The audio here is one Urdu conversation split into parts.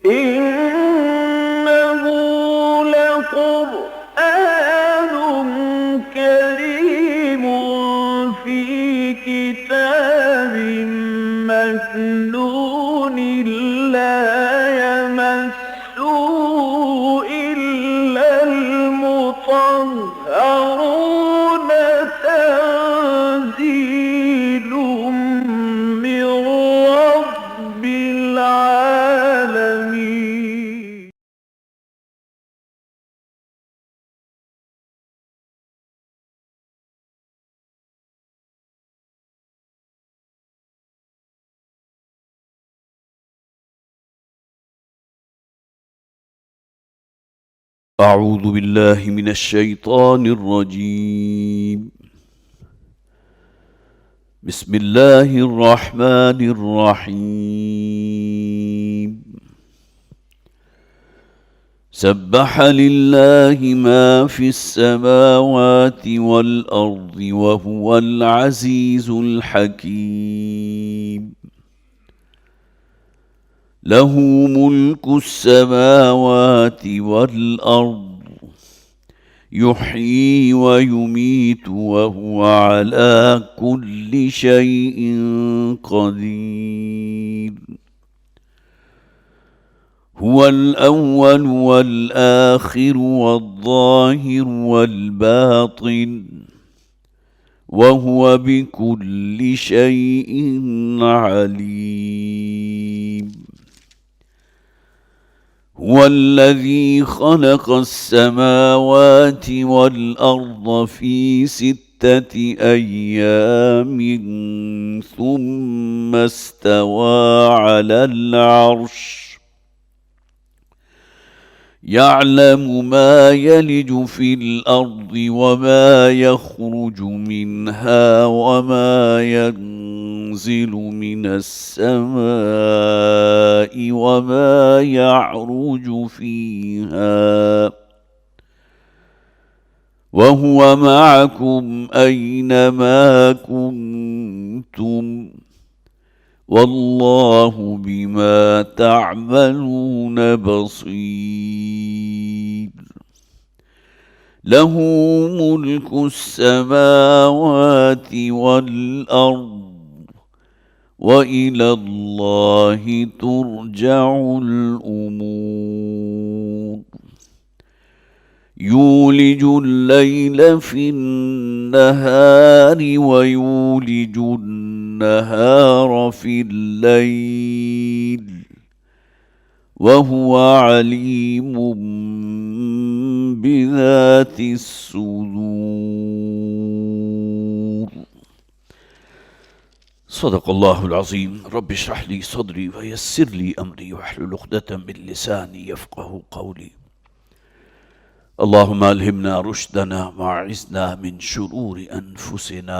إنه لقرآن كريم في كتاب مكنون لا يمسه إلا المطهرون تنزيل من رب العالمين. أعوذ بالله من الشيطان الرجيم. بسم الله الرحمن الرحيم. سبح لله ما في السماوات والأرض وهو العزيز الحكيم. له ملك السماوات والأرض يحيي ويميت وهو على كل شيء قدير. هو الأول والآخر والظاهر والباطن وهو بكل شيء عليم. هو الذي خلق السماوات والأرض في 6 أيام ثم استوى على العرش يعلم ما يلج في الأرض وما يخرج منها وما ينزل من السماء وما يعرج فيها وهو معكم أينما كنتم والله بما تعملون بصير. له ملك السماوات والأرض وإلى الله ترجع الأمور. يولج الليل في النهار ويولج النهار في الليل وهو عليم بذات الصدور. صدق الله العظيم. رب اشرح لي صدري ويسر لي أمري واحلل عقدة من لساني يفقه قولي. اللهم ألهمنا رشدنا وأعذنا من شرور أنفسنا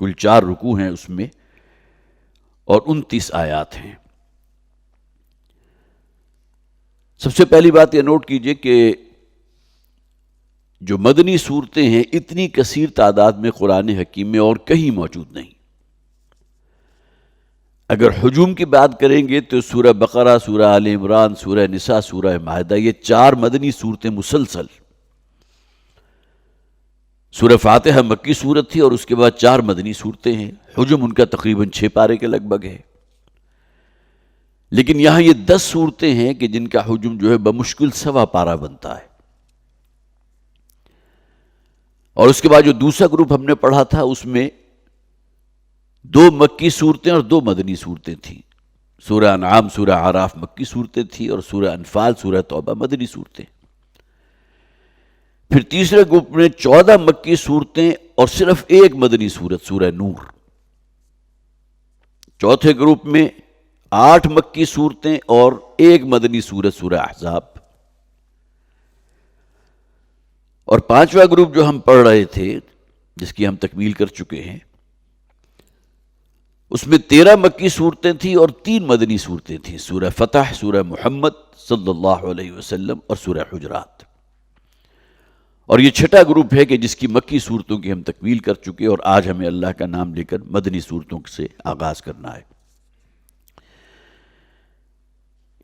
کل 4 رکوع ہیں اس میں اور 29 آیات ہیں۔ سب سے پہلی بات یہ نوٹ کیجئے کہ جو مدنی صورتیں ہیں اتنی کثیر تعداد میں قرآن حکیم میں اور کہیں موجود نہیں۔ اگر ہجوم کی بات کریں گے تو سورہ بقرہ، سورہ آل عمران، سورہ نساء، سورہ مائدہ، یہ 4 مدنی صورتیں مسلسل۔ سورہ فاتحہ مکی صورت تھی اور اس کے بعد 4 مدنی صورتیں ہیں، ہجوم ان کا تقریباً 6 پارے کے لگ بھگ ہے۔ لیکن یہاں یہ 10 صورتیں ہیں کہ جن کا ہجوم جو ہے بمشکل 1.25 پارہ بنتا ہے۔ اور اس کے بعد جو دوسرا گروپ ہم نے پڑھا تھا اس میں 2 مکی صورتیں اور 2 مدنی صورتیں تھیں۔ سورہ انعام، سورہ اعراف مکی صورتیں تھیں اور سورہ انفال، سورہ توبہ مدنی صورتیں۔ پھر تیسرے گروپ میں 14 مکی صورتیں اور صرف 1 مدنی صورت سورہ نور۔ چوتھے گروپ میں 8 مکی صورتیں اور 1 مدنی صورت سورہ احزاب۔ اور 5واں گروپ جو ہم پڑھ رہے تھے جس کی ہم تکمیل کر چکے ہیں، اس میں 13 مکی صورتیں تھیں اور 3 مدنی صورتیں تھیں، سورہ فتح، سورہ محمد صلی اللہ علیہ وسلم اور سورہ حجرات۔ اور یہ 6واں گروپ ہے کہ جس کی مکی صورتوں کی ہم تکمیل کر چکے اور آج ہمیں اللہ کا نام لے کر مدنی صورتوں سے آغاز کرنا ہے۔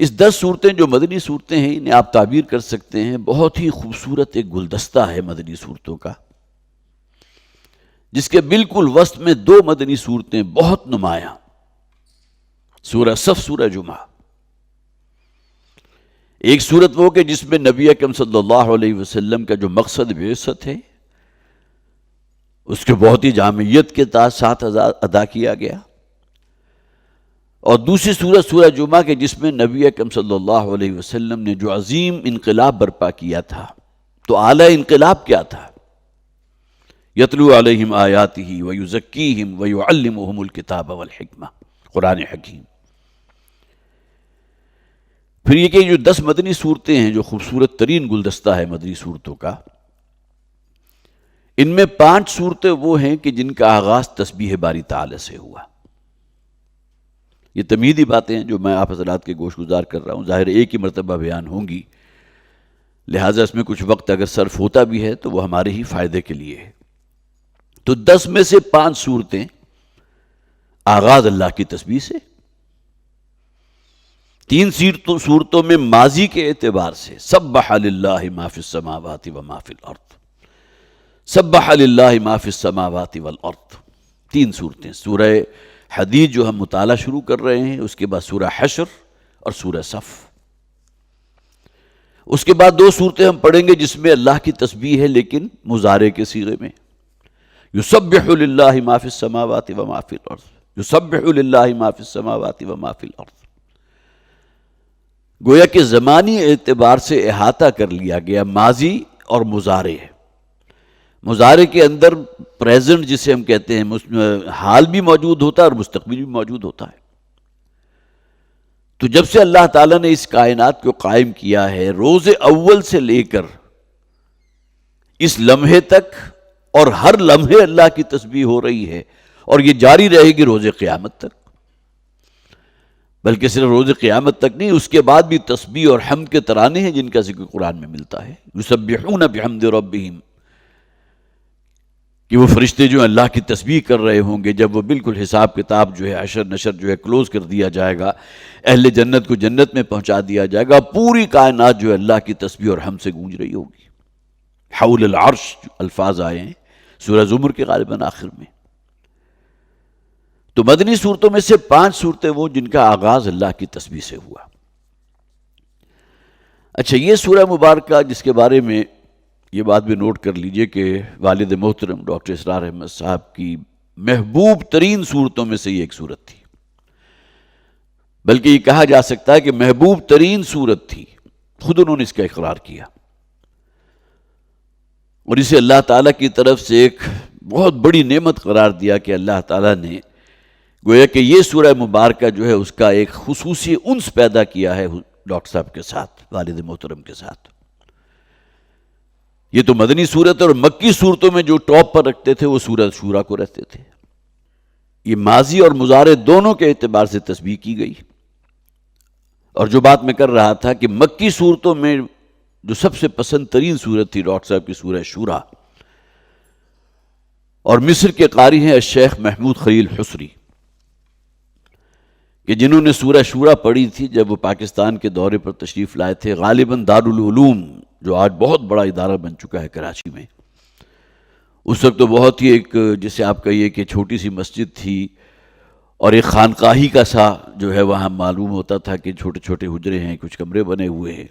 اس 10 صورتیں جو مدنی صورتیں ہیں انہیں آپ تعبیر کر سکتے ہیں بہت ہی خوبصورت ایک گلدستہ ہے مدنی صورتوں کا، جس کے بالکل وسط میں 2 مدنی صورتیں بہت نمایاں، سورہ صف، سورہ جمعہ۔ ایک صورت وہ کہ جس میں نبی اکرم صلی اللہ علیہ وسلم کا جو مقصد بعثت ہے اس کے بہت ہی جامعیت کے ساتھ ادا کیا گیا، اور دوسری صورت سورہ جمعہ کے جس میں نبی اکرم صلی اللہ علیہ وسلم نے جو عظیم انقلاب برپا کیا تھا۔ تو اعلی انقلاب کیا تھا؟ یتلو علیہم آیاتہ ویزکیہم ویعلمہم الکتاب والحکمہ، قرآن حکیم۔ پھر یہ کہ جو 10 مدنی صورتیں ہیں جو خوبصورت ترین گلدستہ ہے مدنی صورتوں کا، ان میں 5 صورتیں وہ ہیں کہ جن کا آغاز تسبیح باری تعالی سے ہوا۔ یہ تمہیدی باتیں ہیں جو میں آپ حضرات کے گوش گزار کر رہا ہوں، ظاہر ایک ہی مرتبہ بیان ہوں گی، لہٰذا اس میں کچھ وقت اگر صرف ہوتا بھی ہے تو وہ ہمارے ہی فائدے کے لیے ہے۔ تو 10 میں سے 5 صورتیں آغاز اللہ کی تسبیح سے، 3 صورتوں میں ماضی کے اعتبار سے سبح للہ ما فی السماوات و ما فی الارض، سبح للہ ما فی السماوات والارض، 3 صورتیں۔ سورہ حدید جو ہم مطالعہ شروع کر رہے ہیں، اس کے بعد سورہ حشر اور سورہ صف۔ اس کے بعد 2 صورتیں ہم پڑھیں گے جس میں اللہ کی تسبیح ہے لیکن مضارع کے صیغے میں، یسبح للہ ما فی السماوات و ما فی الارض، یسبح للہ ما فی السماوات و ما فی الارض۔ گویا کہ زمانی اعتبار سے احاطہ کر لیا گیا ماضی اور مضارع ہے۔ مضارع کے اندر پریزنٹ جسے ہم کہتے ہیں، حال بھی موجود ہوتا ہے اور مستقبل بھی موجود ہوتا ہے۔ تو جب سے اللہ تعالیٰ نے اس کائنات کو قائم کیا ہے، روز اول سے لے کر اس لمحے تک اور ہر لمحے اللہ کی تسبیح ہو رہی ہے، اور یہ جاری رہے گی روز قیامت تک۔ بلکہ صرف روز قیامت تک نہیں، اس کے بعد بھی تسبیح اور حمد کے ترانے ہیں جن کا ذکر قرآن میں ملتا ہے۔ یسبحون بحمد ربہم، کہ وہ فرشتے جو اللہ کی تسبیح کر رہے ہوں گے جب وہ بالکل حساب کتاب جو ہے، حشر نشر جو ہے کلوز کر دیا جائے گا، اہل جنت کو جنت میں پہنچا دیا جائے گا، پوری کائنات جو ہے اللہ کی تسبیح اور حمد سے گونج رہی ہوگی۔ حول العرش الفاظ آئے ہیں سورہ زمر کے غالباً آخر میں۔ تو مدنی صورتوں میں سے 5 صورتیں وہ جن کا آغاز اللہ کی تسبیح سے ہوا۔ اچھا، یہ سورہ مبارکہ جس کے بارے میں یہ بات بھی نوٹ کر لیجئے کہ والد محترم ڈاکٹر اسرار احمد صاحب کی محبوب ترین صورتوں میں سے یہ ایک صورت تھی، بلکہ یہ کہا جا سکتا ہے کہ محبوب ترین صورت تھی، خود انہوں نے اس کا اقرار کیا، اور اسے اللہ تعالیٰ کی طرف سے ایک بہت بڑی نعمت قرار دیا کہ اللہ تعالیٰ نے گویا کہ یہ سورہ مبارکہ جو ہے اس کا ایک خصوصی انس پیدا کیا ہے ڈاکٹر صاحب کے ساتھ، والد محترم کے ساتھ۔ یہ تو مدنی صورت اور مکی صورتوں میں جو ٹاپ پر رکھتے تھے وہ سورہ شورا کو رہتے تھے، یہ ماضی اور مضارع دونوں کے اعتبار سے تسبیح کی گئی. اور جو بات میں کر رہا تھا کہ مکی صورتوں میں جو سب سے پسند ترین صورت تھی ڈاکٹر صاحب کی سورہ شورا، اور مصر کے قاری ہیں الشیخ محمود خلیل حسری، کہ جنہوں نے سورہ شورا پڑھی تھی جب وہ پاکستان کے دورے پر تشریف لائے تھے، غالباً دارالعلوم جو آج بہت بڑا ادارہ بن چکا ہے کراچی میں، اس وقت تو بہت ہی ایک جسے آپ کہیے کہ چھوٹی سی مسجد تھی، اور ایک خانقاہی کا سا جو ہے وہاں معلوم ہوتا تھا کہ چھوٹے چھوٹے حجرے ہیں، کچھ کمرے بنے ہوئے ہیں.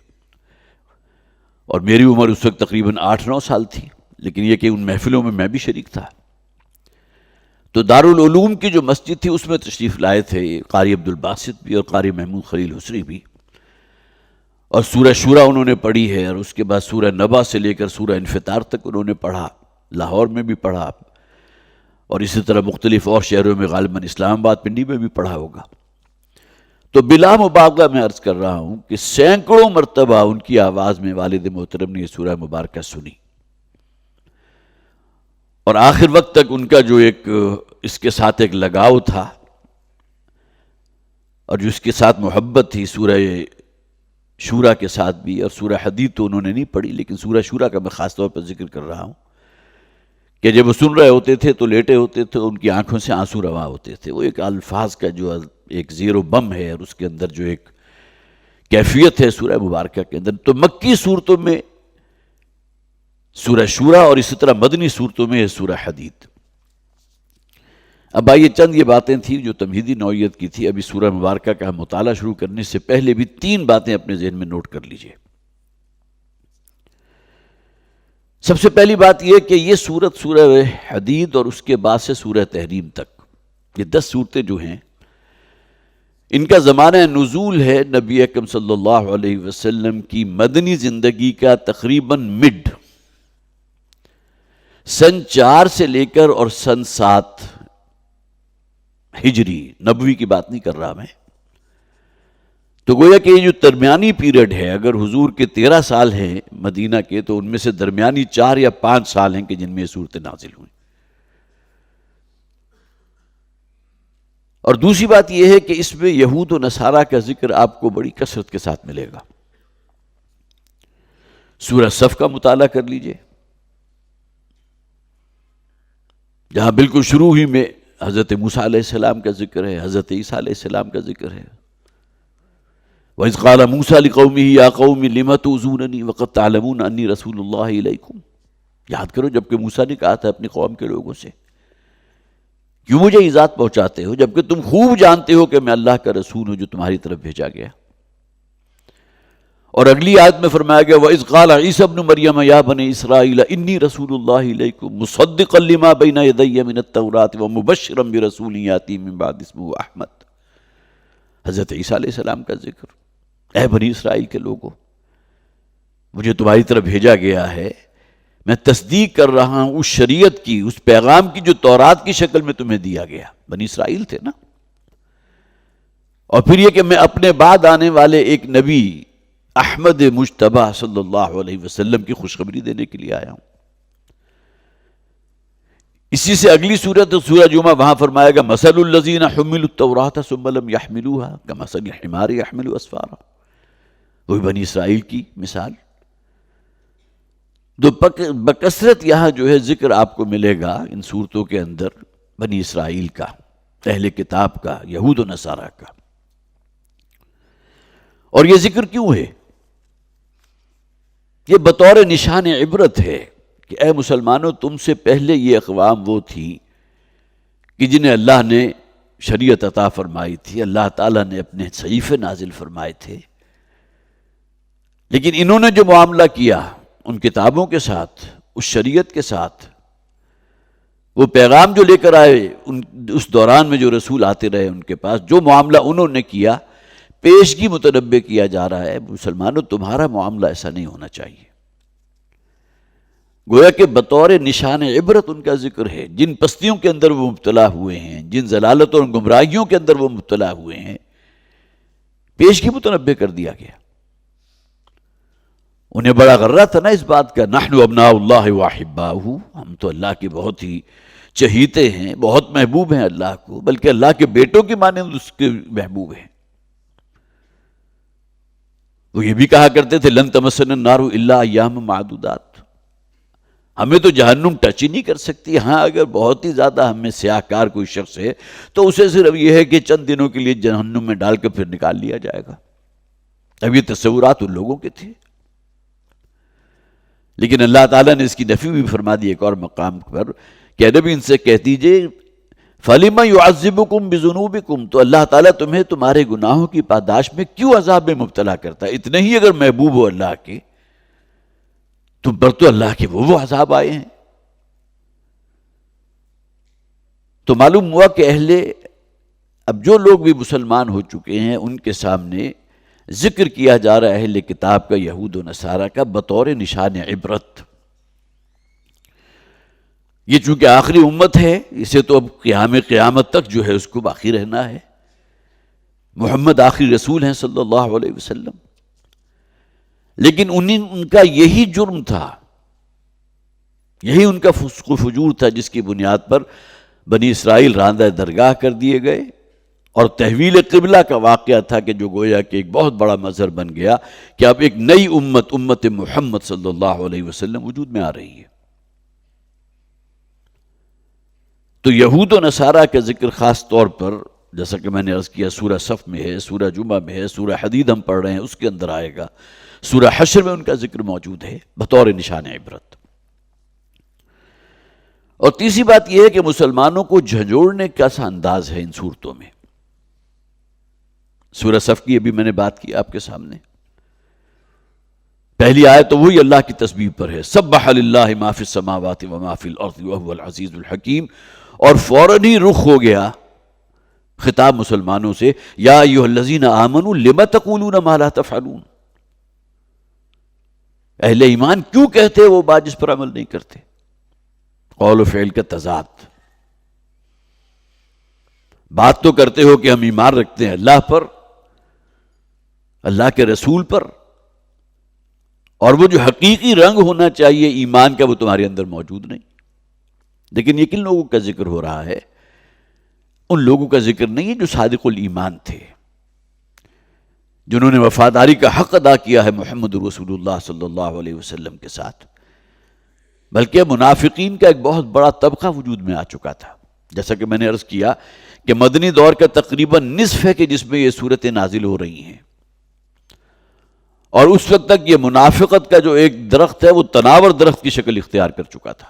اور میری عمر اس وقت تقریباً 8-9 سال تھی، لیکن یہ کہ ان محفلوں میں بھی شریک تھا. تو دارالعلوم کی جو مسجد تھی اس میں تشریف لائے تھے قاری عبدالباسط بھی اور قاری محمود خلیل حسری بھی، اور سورہ شورا انہوں نے پڑھی ہے، اور اس کے بعد سورہ نبا سے لے کر سورہ انفطار تک انہوں نے پڑھا، لاہور میں بھی پڑھا، اور اسی طرح مختلف اور شہروں میں غالباً اسلام آباد پنڈی میں بھی پڑھا ہوگا. تو بلا مبالغہ میں عرض کر رہا ہوں کہ سینکڑوں مرتبہ ان کی آواز میں والد محترم نے یہ سورہ مبارکہ سنی، اور آخر وقت تک ان کا جو ایک اس کے ساتھ ایک لگاؤ تھا اور جو اس کے ساتھ محبت تھی سورہ شورا کے ساتھ بھی، اور سورہ حدید تو انہوں نے نہیں پڑھی، لیکن سورہ شورا کا میں خاص طور پر ذکر کر رہا ہوں کہ جب وہ سن رہے ہوتے تھے تو لیٹے ہوتے تھے، ان کی آنکھوں سے آنسو رواں ہوتے تھے. وہ ایک الفاظ کا جو ایک زیر و بم ہے، اور اس کے اندر جو ایک کیفیت ہے سورہ مبارکہ کے اندر. تو مکی صورتوں میں سورہ شورا، اور اسی طرح مدنی صورتوں میں ہے سورہ حدید. اب آئیے چند یہ باتیں تھیں جو تمہیدی نوعیت کی تھی. ابھی سورہ مبارکہ کا مطالعہ شروع کرنے سے پہلے بھی 3 باتیں اپنے ذہن میں نوٹ کر لیجئے. سب سے پہلی بات یہ کہ یہ سورت سورہ حدید اور اس کے بعد سے سورہ تحریم تک، یہ 10 صورتیں جو ہیں، ان کا زمانہ نزول ہے نبی اکرم صلی اللہ علیہ وسلم کی مدنی زندگی کا تقریباً مڈ، سن 4 سے لے کر اور سن 7 ہجری، نبوی کی بات نہیں کر رہا میں. تو گویا کہ یہ جو درمیانی پیریڈ ہے، اگر حضور کے 13 سال ہیں مدینہ کے، تو ان میں سے درمیانی 4 یا 5 سال ہیں کہ جن میں یہ صورتیں نازل ہوئیں. اور دوسری بات یہ ہے کہ اس میں یہود و نصارہ کا ذکر آپ کو بڑی کثرت کے ساتھ ملے گا. سورہ صف کا مطالعہ کر لیجئے، جہاں بالکل شروع ہی میں حضرت موسیٰ علیہ السلام کا ذکر ہے، حضرت عیسیٰ علیہ السلام کا ذکر ہے. وَإِذْ قَالَ مُوسَىٰ لِقَوْمِهِ يَا قَوْمِ لِمَ تُؤْذُونَنِي وَقَدْ تَعْلَمُونَ أَنِّي رَسُولُ اللَّهِ إِلَيْكُمْ. یاد کرو جبکہ موسیٰ نے کہا تھا اپنی قوم کے لوگوں سے، کیوں مجھے ایذات پہنچاتے ہو جبکہ تم خوب جانتے ہو کہ میں اللہ کا رسول ہوں جو تمہاری طرف بھیجا گیا. اور اگلی آیت میں فرمایا گیا وَإِذْ قَالَ عِيسَى ابْنُ مَرْيَمَ يَا بَنِي إِسْرَائِيلَ إِنِّي رَسُولُ اللَّهِ إِلَيْكُمْ مُصَدِّقًا لِمَا بَيْنَ يَدَيَّ مِنَ التَّوْرَاةِ وَمُبَشِّرًا بِرَسُولٍ يَأْتِي مِن بَعْدِي اسْمُهُ أَحْمَدُ. حضرت عیسیٰ علیہ السلام کا ذکر، اے بنی اسرائیل کے لوگوں، مجھے تمہاری طرف بھیجا گیا ہے، میں تصدیق کر رہا ہوں اس شریعت کی، اس پیغام کی جو تورات کی شکل میں تمہیں دیا گیا. بنی اسرائیل تھے نا. اور پھر یہ کہ میں اپنے بعد آنے والے ایک نبی احمد مجتبی صلی اللہ علیہ وسلم کی خوشخبری دینے کے لیے آیا ہوں. اسی سے اگلی سورت سورہ جمعہ، وہاں فرمائے گا مثل الذین حملوا التوراۃ ثم لم يحملوها کمثل الحمار يحمل اسفارا. وہی بنی اسرائیل کی مثال. تو بکثرت یہاں جو ہے ذکر آپ کو ملے گا ان صورتوں کے اندر بنی اسرائیل کا، اہل کتاب کا، یہود و نصارہ کا. اور یہ ذکر کیوں ہے؟ یہ بطور نشان عبرت ہے کہ اے مسلمانوں، تم سے پہلے یہ اقوام وہ تھی کہ جنہیں اللہ نے شریعت عطا فرمائی تھی، اللہ تعالیٰ نے اپنے صحیفے نازل فرمائے تھے، لیکن انہوں نے جو معاملہ کیا ان کتابوں کے ساتھ، اس شریعت کے ساتھ، وہ پیغام جو لے کر آئے اس دوران میں جو رسول آتے رہے ان کے پاس، جو معاملہ انہوں نے کیا پیشگی متنبع کیا جا رہا ہے مسلمانوں تمہارا معاملہ ایسا نہیں ہونا چاہیے. گویا کہ بطور نشان عبرت ان کا ذکر ہے. جن پستیوں کے اندر وہ مبتلا ہوئے ہیں، جن ضلالتوں اور گمراہیوں کے اندر وہ مبتلا ہوئے ہیں، پیشگی متنبع کر دیا گیا. انہیں بڑا غرہ تھا نا اس بات کا، نحن ابناء اللہ واحباؤہ، ہم تو اللہ کے بہت ہی چہیتے ہیں، بہت محبوب ہیں اللہ کو، بلکہ اللہ کے بیٹوں کی مانند اس کے محبوب ہیں۔ وہ یہ بھی کہا کرتے تھے لن تمسنا النار الا ایام معدودات، ہمیں تو جہنم ٹچ ہی نہیں کر سکتی، ہاں اگر بہت ہی زیادہ ہمیں سیاہ کار کوئی شخص ہے تو اسے صرف یہ ہے کہ چند دنوں کے لیے جہنم میں ڈال کے پھر نکال لیا جائے گا۔ اب یہ تصورات ان لوگوں کے تھے، لیکن اللہ تعالیٰ نے اس کی نفی بھی فرما دی ایک اور مقام پر کہ نبی ان سے کہہ دیجئے فَلِمَ يُعَذِّبُكُمْ بِذُنُوبِكُمْ، تو اللہ تعالیٰ تمہیں تمہارے گناہوں کی پاداش میں کیوں عذاب میں مبتلا کرتا ہے؟ اتنے ہی اگر محبوب ہو اللہ کے، تم پر تو اللہ کے وہ عذاب آئے ہیں۔ تو معلوم ہوا کہ اب جو لوگ بھی مسلمان ہو چکے ہیں ان کے سامنے ذکر کیا جا رہا ہے اہل کتاب کا، یہود و نصارہ کا، بطور نشان عبرت۔ یہ چونکہ آخری امت ہے، اسے تو اب قیامت تک جو ہے اس کو باقی رہنا ہے۔ محمد آخری رسول ہیں صلی اللہ علیہ وسلم، لیکن ان کا یہی جرم تھا، یہی ان کا فسق و فجور تھا جس کی بنیاد پر بنی اسرائیل راندہ درگاہ کر دیے گئے، اور تحویل قبلہ کا واقعہ تھا کہ جو گویا کہ ایک بہت بڑا مظہر بن گیا کہ اب ایک نئی امت محمد صلی اللہ علیہ وسلم وجود میں آ رہی ہے۔ تو یہود و نصارہ کا ذکر خاص طور پر، جیسا کہ میں نے عرض کیا، سورہ صف میں ہے، سورہ جمعہ میں ہے، سورہ حدید ہم پڑھ رہے ہیں اس کے اندر آئے گا، سورہ حشر میں ان کا ذکر موجود ہے بطور نشان عبرت۔ اور تیسری بات یہ ہے کہ مسلمانوں کو جھنجھوڑنے کا سا انداز ہے ان صورتوں میں۔ سورہ صف کی ابھی میں نے بات کی آپ کے سامنے، پہلی آیت تو وہی اللہ کی تسبیح پر ہے، سبح للہ ما فی السماوات وما فی الارض وهو العزیز الحکیم، اور فوراً ہی رخ ہو گیا خطاب مسلمانوں سے، یا ایھا الذین آمنوا لم تقولون ما لا تفعلون، اہل ایمان کیوں کہتے وہ بات جس پر عمل نہیں کرتے؟ قول و فعل کا تضاد، بات تو کرتے ہو کہ ہم ایمان رکھتے ہیں اللہ پر، اللہ کے رسول پر، اور وہ جو حقیقی رنگ ہونا چاہیے ایمان کا وہ تمہارے اندر موجود نہیں۔ لیکن یہ کن لوگوں کا ذکر ہو رہا ہے؟ ان لوگوں کا ذکر نہیں ہے جو صادق الایمان تھے، جنہوں نے وفاداری کا حق ادا کیا ہے محمد رسول اللہ صلی اللہ علیہ وسلم کے ساتھ، بلکہ منافقین کا ایک بہت بڑا طبقہ وجود میں آ چکا تھا، جیسا کہ میں نے عرض کیا کہ مدنی دور کا تقریباً نصف ہے کہ جس میں یہ صورتیں نازل ہو رہی ہیں، اور اس وقت تک یہ منافقت کا جو ایک درخت ہے وہ تناور درخت کی شکل اختیار کر چکا تھا۔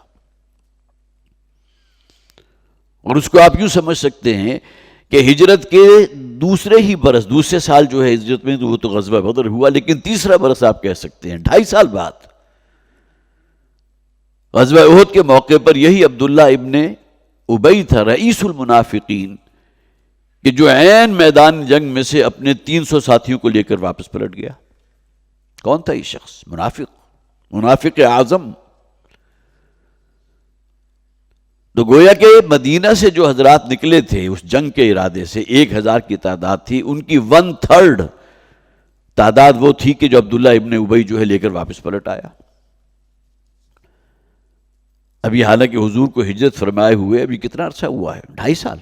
اور اس کو آپ یوں سمجھ سکتے ہیں کہ ہجرت کے دوسرے سال جو ہے ہجرت میں، تو وہ تو غزوہ بدر ہوا، لیکن تیسرا برس آپ کہہ سکتے ہیں 2.5 سال بعد غزوہ احد کے موقع پر یہی عبداللہ ابن ابی تھا رئیس المنافقین، کہ جو عین میدان جنگ میں سے اپنے 300 ساتھیوں کو لے کر واپس پلٹ گیا۔ کون تھا یہ شخص؟ منافق اعظم۔ تو گویا کہ مدینہ سے جو حضرات نکلے تھے اس جنگ کے ارادے سے، 1000 کی تعداد تھی، ان کی 1/3 تعداد وہ تھی کہ جو عبداللہ ابن ابی جو ہے لے کر واپس پلٹ آیا۔ ابھی حالانکہ حضور کو ہجرت فرمائے ہوئے ابھی کتنا عرصہ ہوا ہے؟ 2.5 سال۔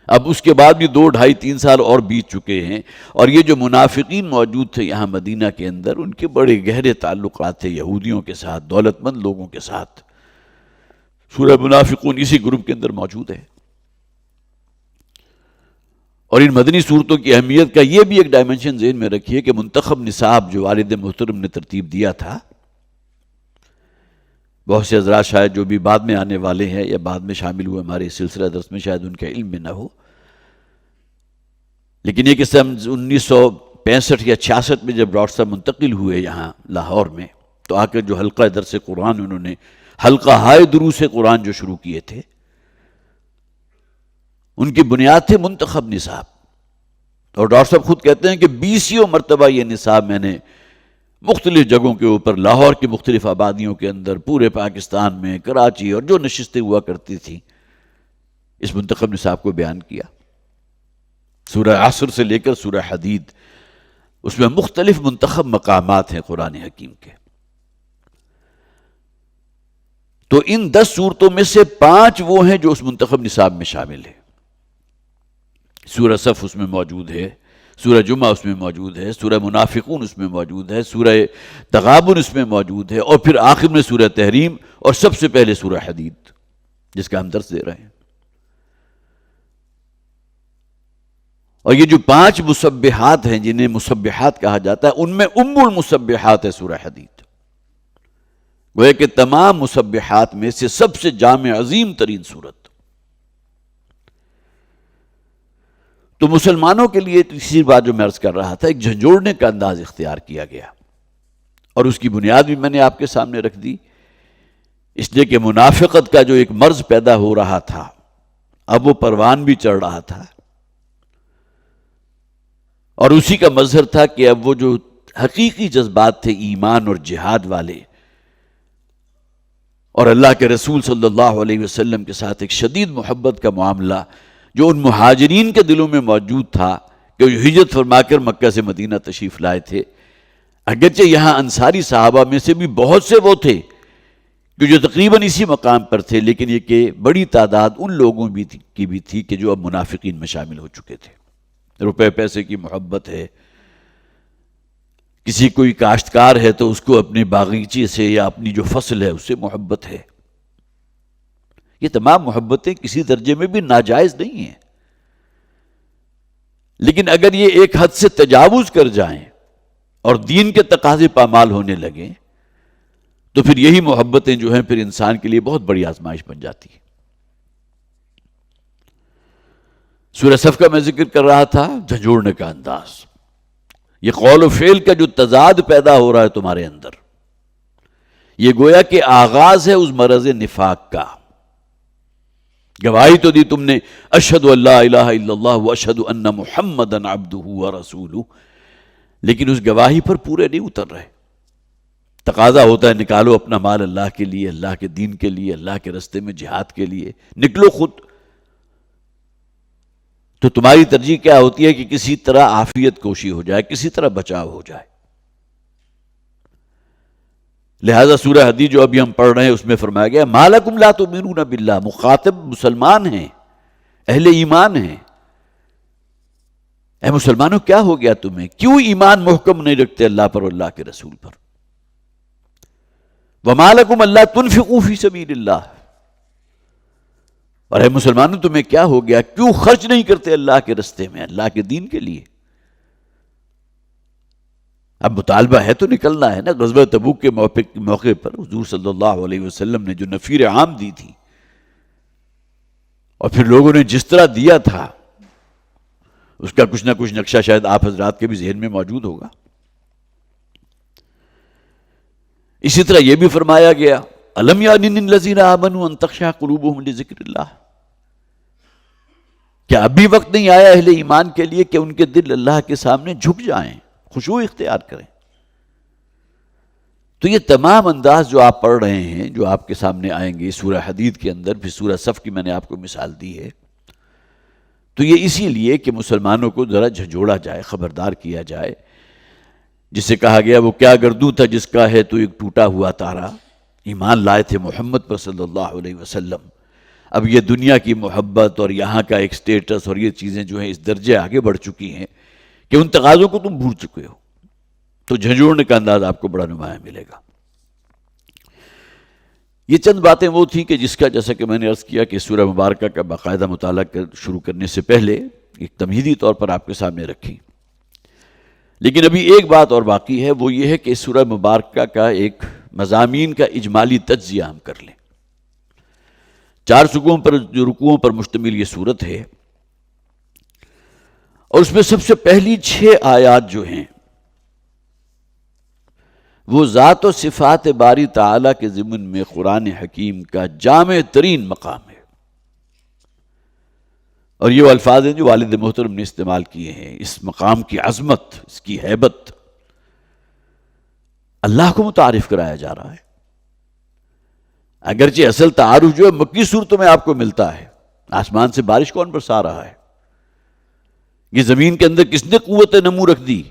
اب اس کے بعد بھی 2, 2.5, 3 سال اور بیت چکے ہیں، اور یہ جو منافقین موجود تھے یہاں مدینہ کے اندر، ان کے بڑے گہرے تعلقات تھے یہودیوں کے ساتھ، دولت مند لوگوں کے ساتھ۔ سورہ منافقون اسی گروپ کے اندر موجود ہے۔ اور ان مدنی صورتوں کی اہمیت کا یہ بھی ایک ڈائمنشن ذہن میں رکھیے کہ منتخب نصاب جو والد محترم نے ترتیب دیا تھا، بہت سے حضرات شاید جو بھی بعد میں آنے والے ہیں یا بعد میں شامل ہوئے ہمارے سلسلہ درس میں شاید ان کے علم میں نہ ہو، لیکن یہ کہ سن 1965 یا 66 میں جب ڈاکٹر صاحب منتقل ہوئے یہاں لاہور میں، تو آ کر جو حلقہ درس قرآن انہوں نے حلقہ ہائے دروس قرآن جو شروع کیے تھے، ان کی بنیاد تھے منتخب نصاب۔ اور ڈاکٹر صاحب خود کہتے ہیں کہ 20 مرتبہ یہ نصاب میں نے مختلف جگہوں کے اوپر، لاہور کی مختلف آبادیوں کے اندر، پورے پاکستان میں، کراچی اور جو نشستیں ہوا کرتی تھیں، اس منتخب نصاب کو بیان کیا۔ سورہ عصر سے لے کر سورہ حدید، اس میں مختلف منتخب مقامات ہیں قرآن حکیم کے۔ تو ان 10 صورتوں میں سے 5 وہ ہیں جو اس منتخب نصاب میں شامل ہیں۔ سورہ صف اس میں موجود ہے، سورہ جمعہ اس میں موجود ہے، سورہ منافقون اس میں موجود ہے، سورہ تغابن اس میں موجود ہے، اور پھر آخر میں سورہ تحریم، اور سب سے پہلے سورہ حدید جس کا ہم درس دے رہے ہیں۔ اور یہ جو 5 مسبحات ہیں جنہیں مسبحات کہا جاتا ہے، ان میں ام المسبحات ہے سورہ حدید۔ گویا کہ تمام مسبحات میں سے سب سے جامع عظیم ترین سورت۔ تو مسلمانوں کے لیے تیسری بات جو میں عرض کر رہا تھا، ایک جھنجھوڑنے کا انداز اختیار کیا گیا، اور اس کی بنیاد بھی میں نے آپ کے سامنے رکھ دی، اس لیے کہ منافقت کا جو ایک مرض پیدا ہو رہا تھا اب وہ پروان بھی چڑھ رہا تھا، اور اسی کا مظہر تھا کہ اب وہ جو حقیقی جذبات تھے ایمان اور جہاد والے، اور اللہ کے رسول صلی اللہ علیہ وسلم کے ساتھ ایک شدید محبت کا معاملہ جو ان مہاجرین کے دلوں میں موجود تھا کہ جو ہجرت فرما کر مکہ سے مدینہ تشریف لائے تھے، اگرچہ یہاں انصاری صحابہ میں سے بھی بہت سے وہ تھے کہ جو تقریباً اسی مقام پر تھے، لیکن یہ کہ بڑی تعداد ان لوگوں کی بھی تھی کہ جو اب منافقین میں شامل ہو چکے تھے۔ روپے پیسے کی محبت ہے، کسی کوئی کاشتکار ہے تو اس کو اپنے باغیچے سے یا اپنی جو فصل ہے اس سے محبت ہے۔ یہ تمام محبتیں کسی درجے میں بھی ناجائز نہیں ہیں، لیکن اگر یہ ایک حد سے تجاوز کر جائیں اور دین کے تقاضے پامال ہونے لگیں تو پھر یہی محبتیں جو ہیں پھر انسان کے لیے بہت بڑی آزمائش بن جاتی ہے۔ سورہ صف کا میں ذکر کر رہا تھا، جھنجھوڑنے کا انداز، یہ قول و فعل کا جو تضاد پیدا ہو رہا ہے تمہارے اندر، یہ گویا کہ آغاز ہے اس مرض نفاق کا۔ گواہی تو دی تم نے اشہد ان لا الہ الا اللہ واشہد ان محمدًا عبدہ ورسولہ، لیکن اس گواہی پر پورے نہیں اتر رہے۔ تقاضا ہوتا ہے نکالو اپنا مال اللہ کے لیے، اللہ کے دین کے لیے، اللہ کے رستے میں جہاد کے لیے، نکلو خود۔ تو تمہاری ترجیح کیا ہوتی ہے کہ کسی طرح عافیت کوشی ہو جائے، کسی طرح بچاؤ ہو جائے۔ لہذا سورہ حدید جو ابھی ہم پڑھ رہے ہیں اس میں فرمایا گیا ما لکم لا تؤمنون باللہ، مخاطب مسلمان ہیں، اہل ایمان ہیں۔ اے مسلمانوں کیا ہو گیا تمہیں؟ کیوں ایمان محکم نہیں رکھتے اللہ پر اور اللہ کے رسول پر؟ وما لکم الا تنفقوا فی سبیل اللہ، اور اے مسلمانوں تمہیں کیا ہو گیا، کیوں خرچ نہیں کرتے اللہ کے رستے میں، اللہ کے دین کے لیے؟ اب مطالبہ ہے تو نکلنا ہے نا۔ غزوہ تبوک کے موقع پر حضور صلی اللہ علیہ وسلم نے جو نفیر عام دی تھی، اور پھر لوگوں نے جس طرح دیا تھا اس کا کچھ نہ کچھ نقشہ شاید آپ حضرات کے بھی ذہن میں موجود ہوگا۔ اسی طرح یہ بھی فرمایا گیا الم یأن للذین آمنوا ان تخشع قلوبهم لذکر اللہ، کیا اب بھی وقت نہیں آیا اہل ایمان کے لیے کہ ان کے دل اللہ کے سامنے جھک جائیں، خشوع اختیار کریں؟ تو یہ تمام انداز جو آپ پڑھ رہے ہیں، جو آپ کے سامنے آئیں گے سورہ حدید کے اندر، پھر سورہ صف کی میں نے آپ کو مثال دی ہے، تو یہ اسی لیے کہ مسلمانوں کو ذرا جھنجھوڑا جائے، خبردار کیا جائے۔ جسے کہا گیا وہ کیا گردوں تھا جس کا ہے تو ایک ٹوٹا ہوا تارا، ایمان لائے تھے محمد پر صلی اللہ علیہ وسلم، اب یہ دنیا کی محبت اور یہاں کا ایک سٹیٹس اور یہ چیزیں جو ہیں اس درجے آگے بڑھ چکی ہیں کہ ان تقاضوں کو تم بھول چکے ہو، تو جھنجھوڑنے کا انداز آپ کو بڑا نمایاں ملے گا۔ یہ چند باتیں وہ تھیں کہ جس کا جیسا کہ میں نے عرض کیا کہ سورہ مبارکہ کا باقاعدہ مطالعہ شروع کرنے سے پہلے ایک تمہیدی طور پر آپ کے سامنے رکھی، لیکن ابھی ایک بات اور باقی ہے، وہ یہ ہے کہ سورہ مبارکہ کا ایک مضامین کا اجمالی تجزیہ ہم کر لیں۔ 4 رکوعوں پر مشتمل یہ سورت ہے، اور اس میں سب سے پہلی 6 آیات جو ہیں وہ ذات و صفات باری تعالیٰ کے ضمن میں قرآن حکیم کا جامع ترین مقام ہے، اور یہ وہ الفاظ ہیں جو والد محترم نے استعمال کیے ہیں۔ اس مقام کی عظمت، اس کی ہیبت اللہ کو متعارف کرایا جا رہا ہے، اگرچہ اصل تعارف جو ہے مکی صورتوں میں آپ کو ملتا ہے۔ آسمان سے بارش کون برسا رہا ہے؟ یہ زمین کے اندر کس نے قوت نمو رکھ دی؟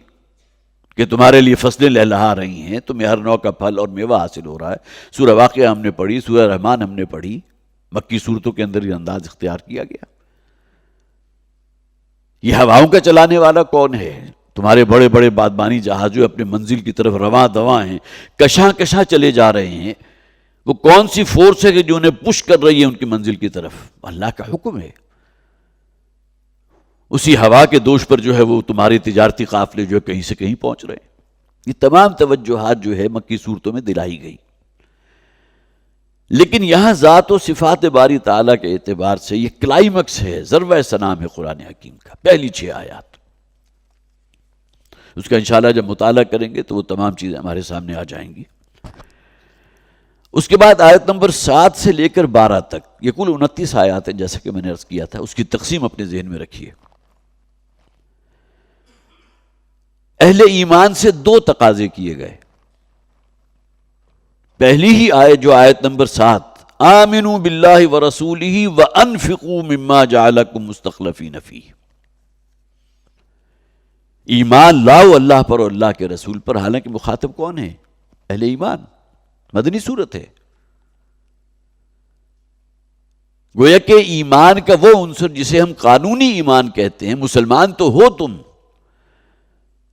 کہ تمہارے لیے فصلیں لہلہا رہی ہیں، تمہیں ہر نوع کا پھل اور میوہ حاصل ہو رہا ہے۔ سورہ واقعہ ہم نے پڑھی، سورہ رحمان ہم نے پڑھی، مکی صورتوں کے اندر یہ انداز اختیار کیا گیا۔ یہ ہواؤں کا چلانے والا کون ہے؟ تمہارے بڑے بڑے بادبانی جہاز جو اپنے منزل کی طرف رواں دواں ہیں، کشاں کشاں چلے جا رہے ہیں، وہ کون سی فورس ہے کہ جو انہیں پش کر رہی ہے ان کی منزل کی طرف؟ اللہ کا حکم ہے۔ اسی ہوا کے دوش پر جو ہے وہ تمہارے تجارتی قافلے جو ہے کہیں سے کہیں پہنچ رہے ہیں۔ یہ تمام توجہات جو ہے مکی صورتوں میں دلائی گئی، لیکن یہاں ذات و صفات باری تعالیٰ کے اعتبار سے یہ کلائمیکس ہے، ذروہ سنام ہے قرآن حکیم کا، پہلی 6 آیات۔ اس کا انشاءاللہ جب مطالعہ کریں گے تو وہ تمام چیزیں ہمارے سامنے آ جائیں گی۔ اس کے بعد آیت نمبر 7 سے لے کر 12 تک، یہ کل 29 آیات ہیں جیسا کہ میں نے عرض کیا تھا، اس کی تقسیم اپنے ذہن میں رکھیے۔ اہل ایمان سے 2 تقاضے کیے گئے۔ پہلی ہی آیت جو آیت نمبر 7، آمنوا باللہ ورسولہ وانفقوا مما جعلکم مستخلفین فیہ، ایمان لاؤ اللہ پر اور اللہ کے رسول پر۔ حالانکہ مخاطب کون ہے؟ اہل ایمان، مدنی صورت ہے۔ گویا کہ ایمان کا وہ عنصر جسے ہم قانونی ایمان کہتے ہیں، مسلمان تو ہو تم،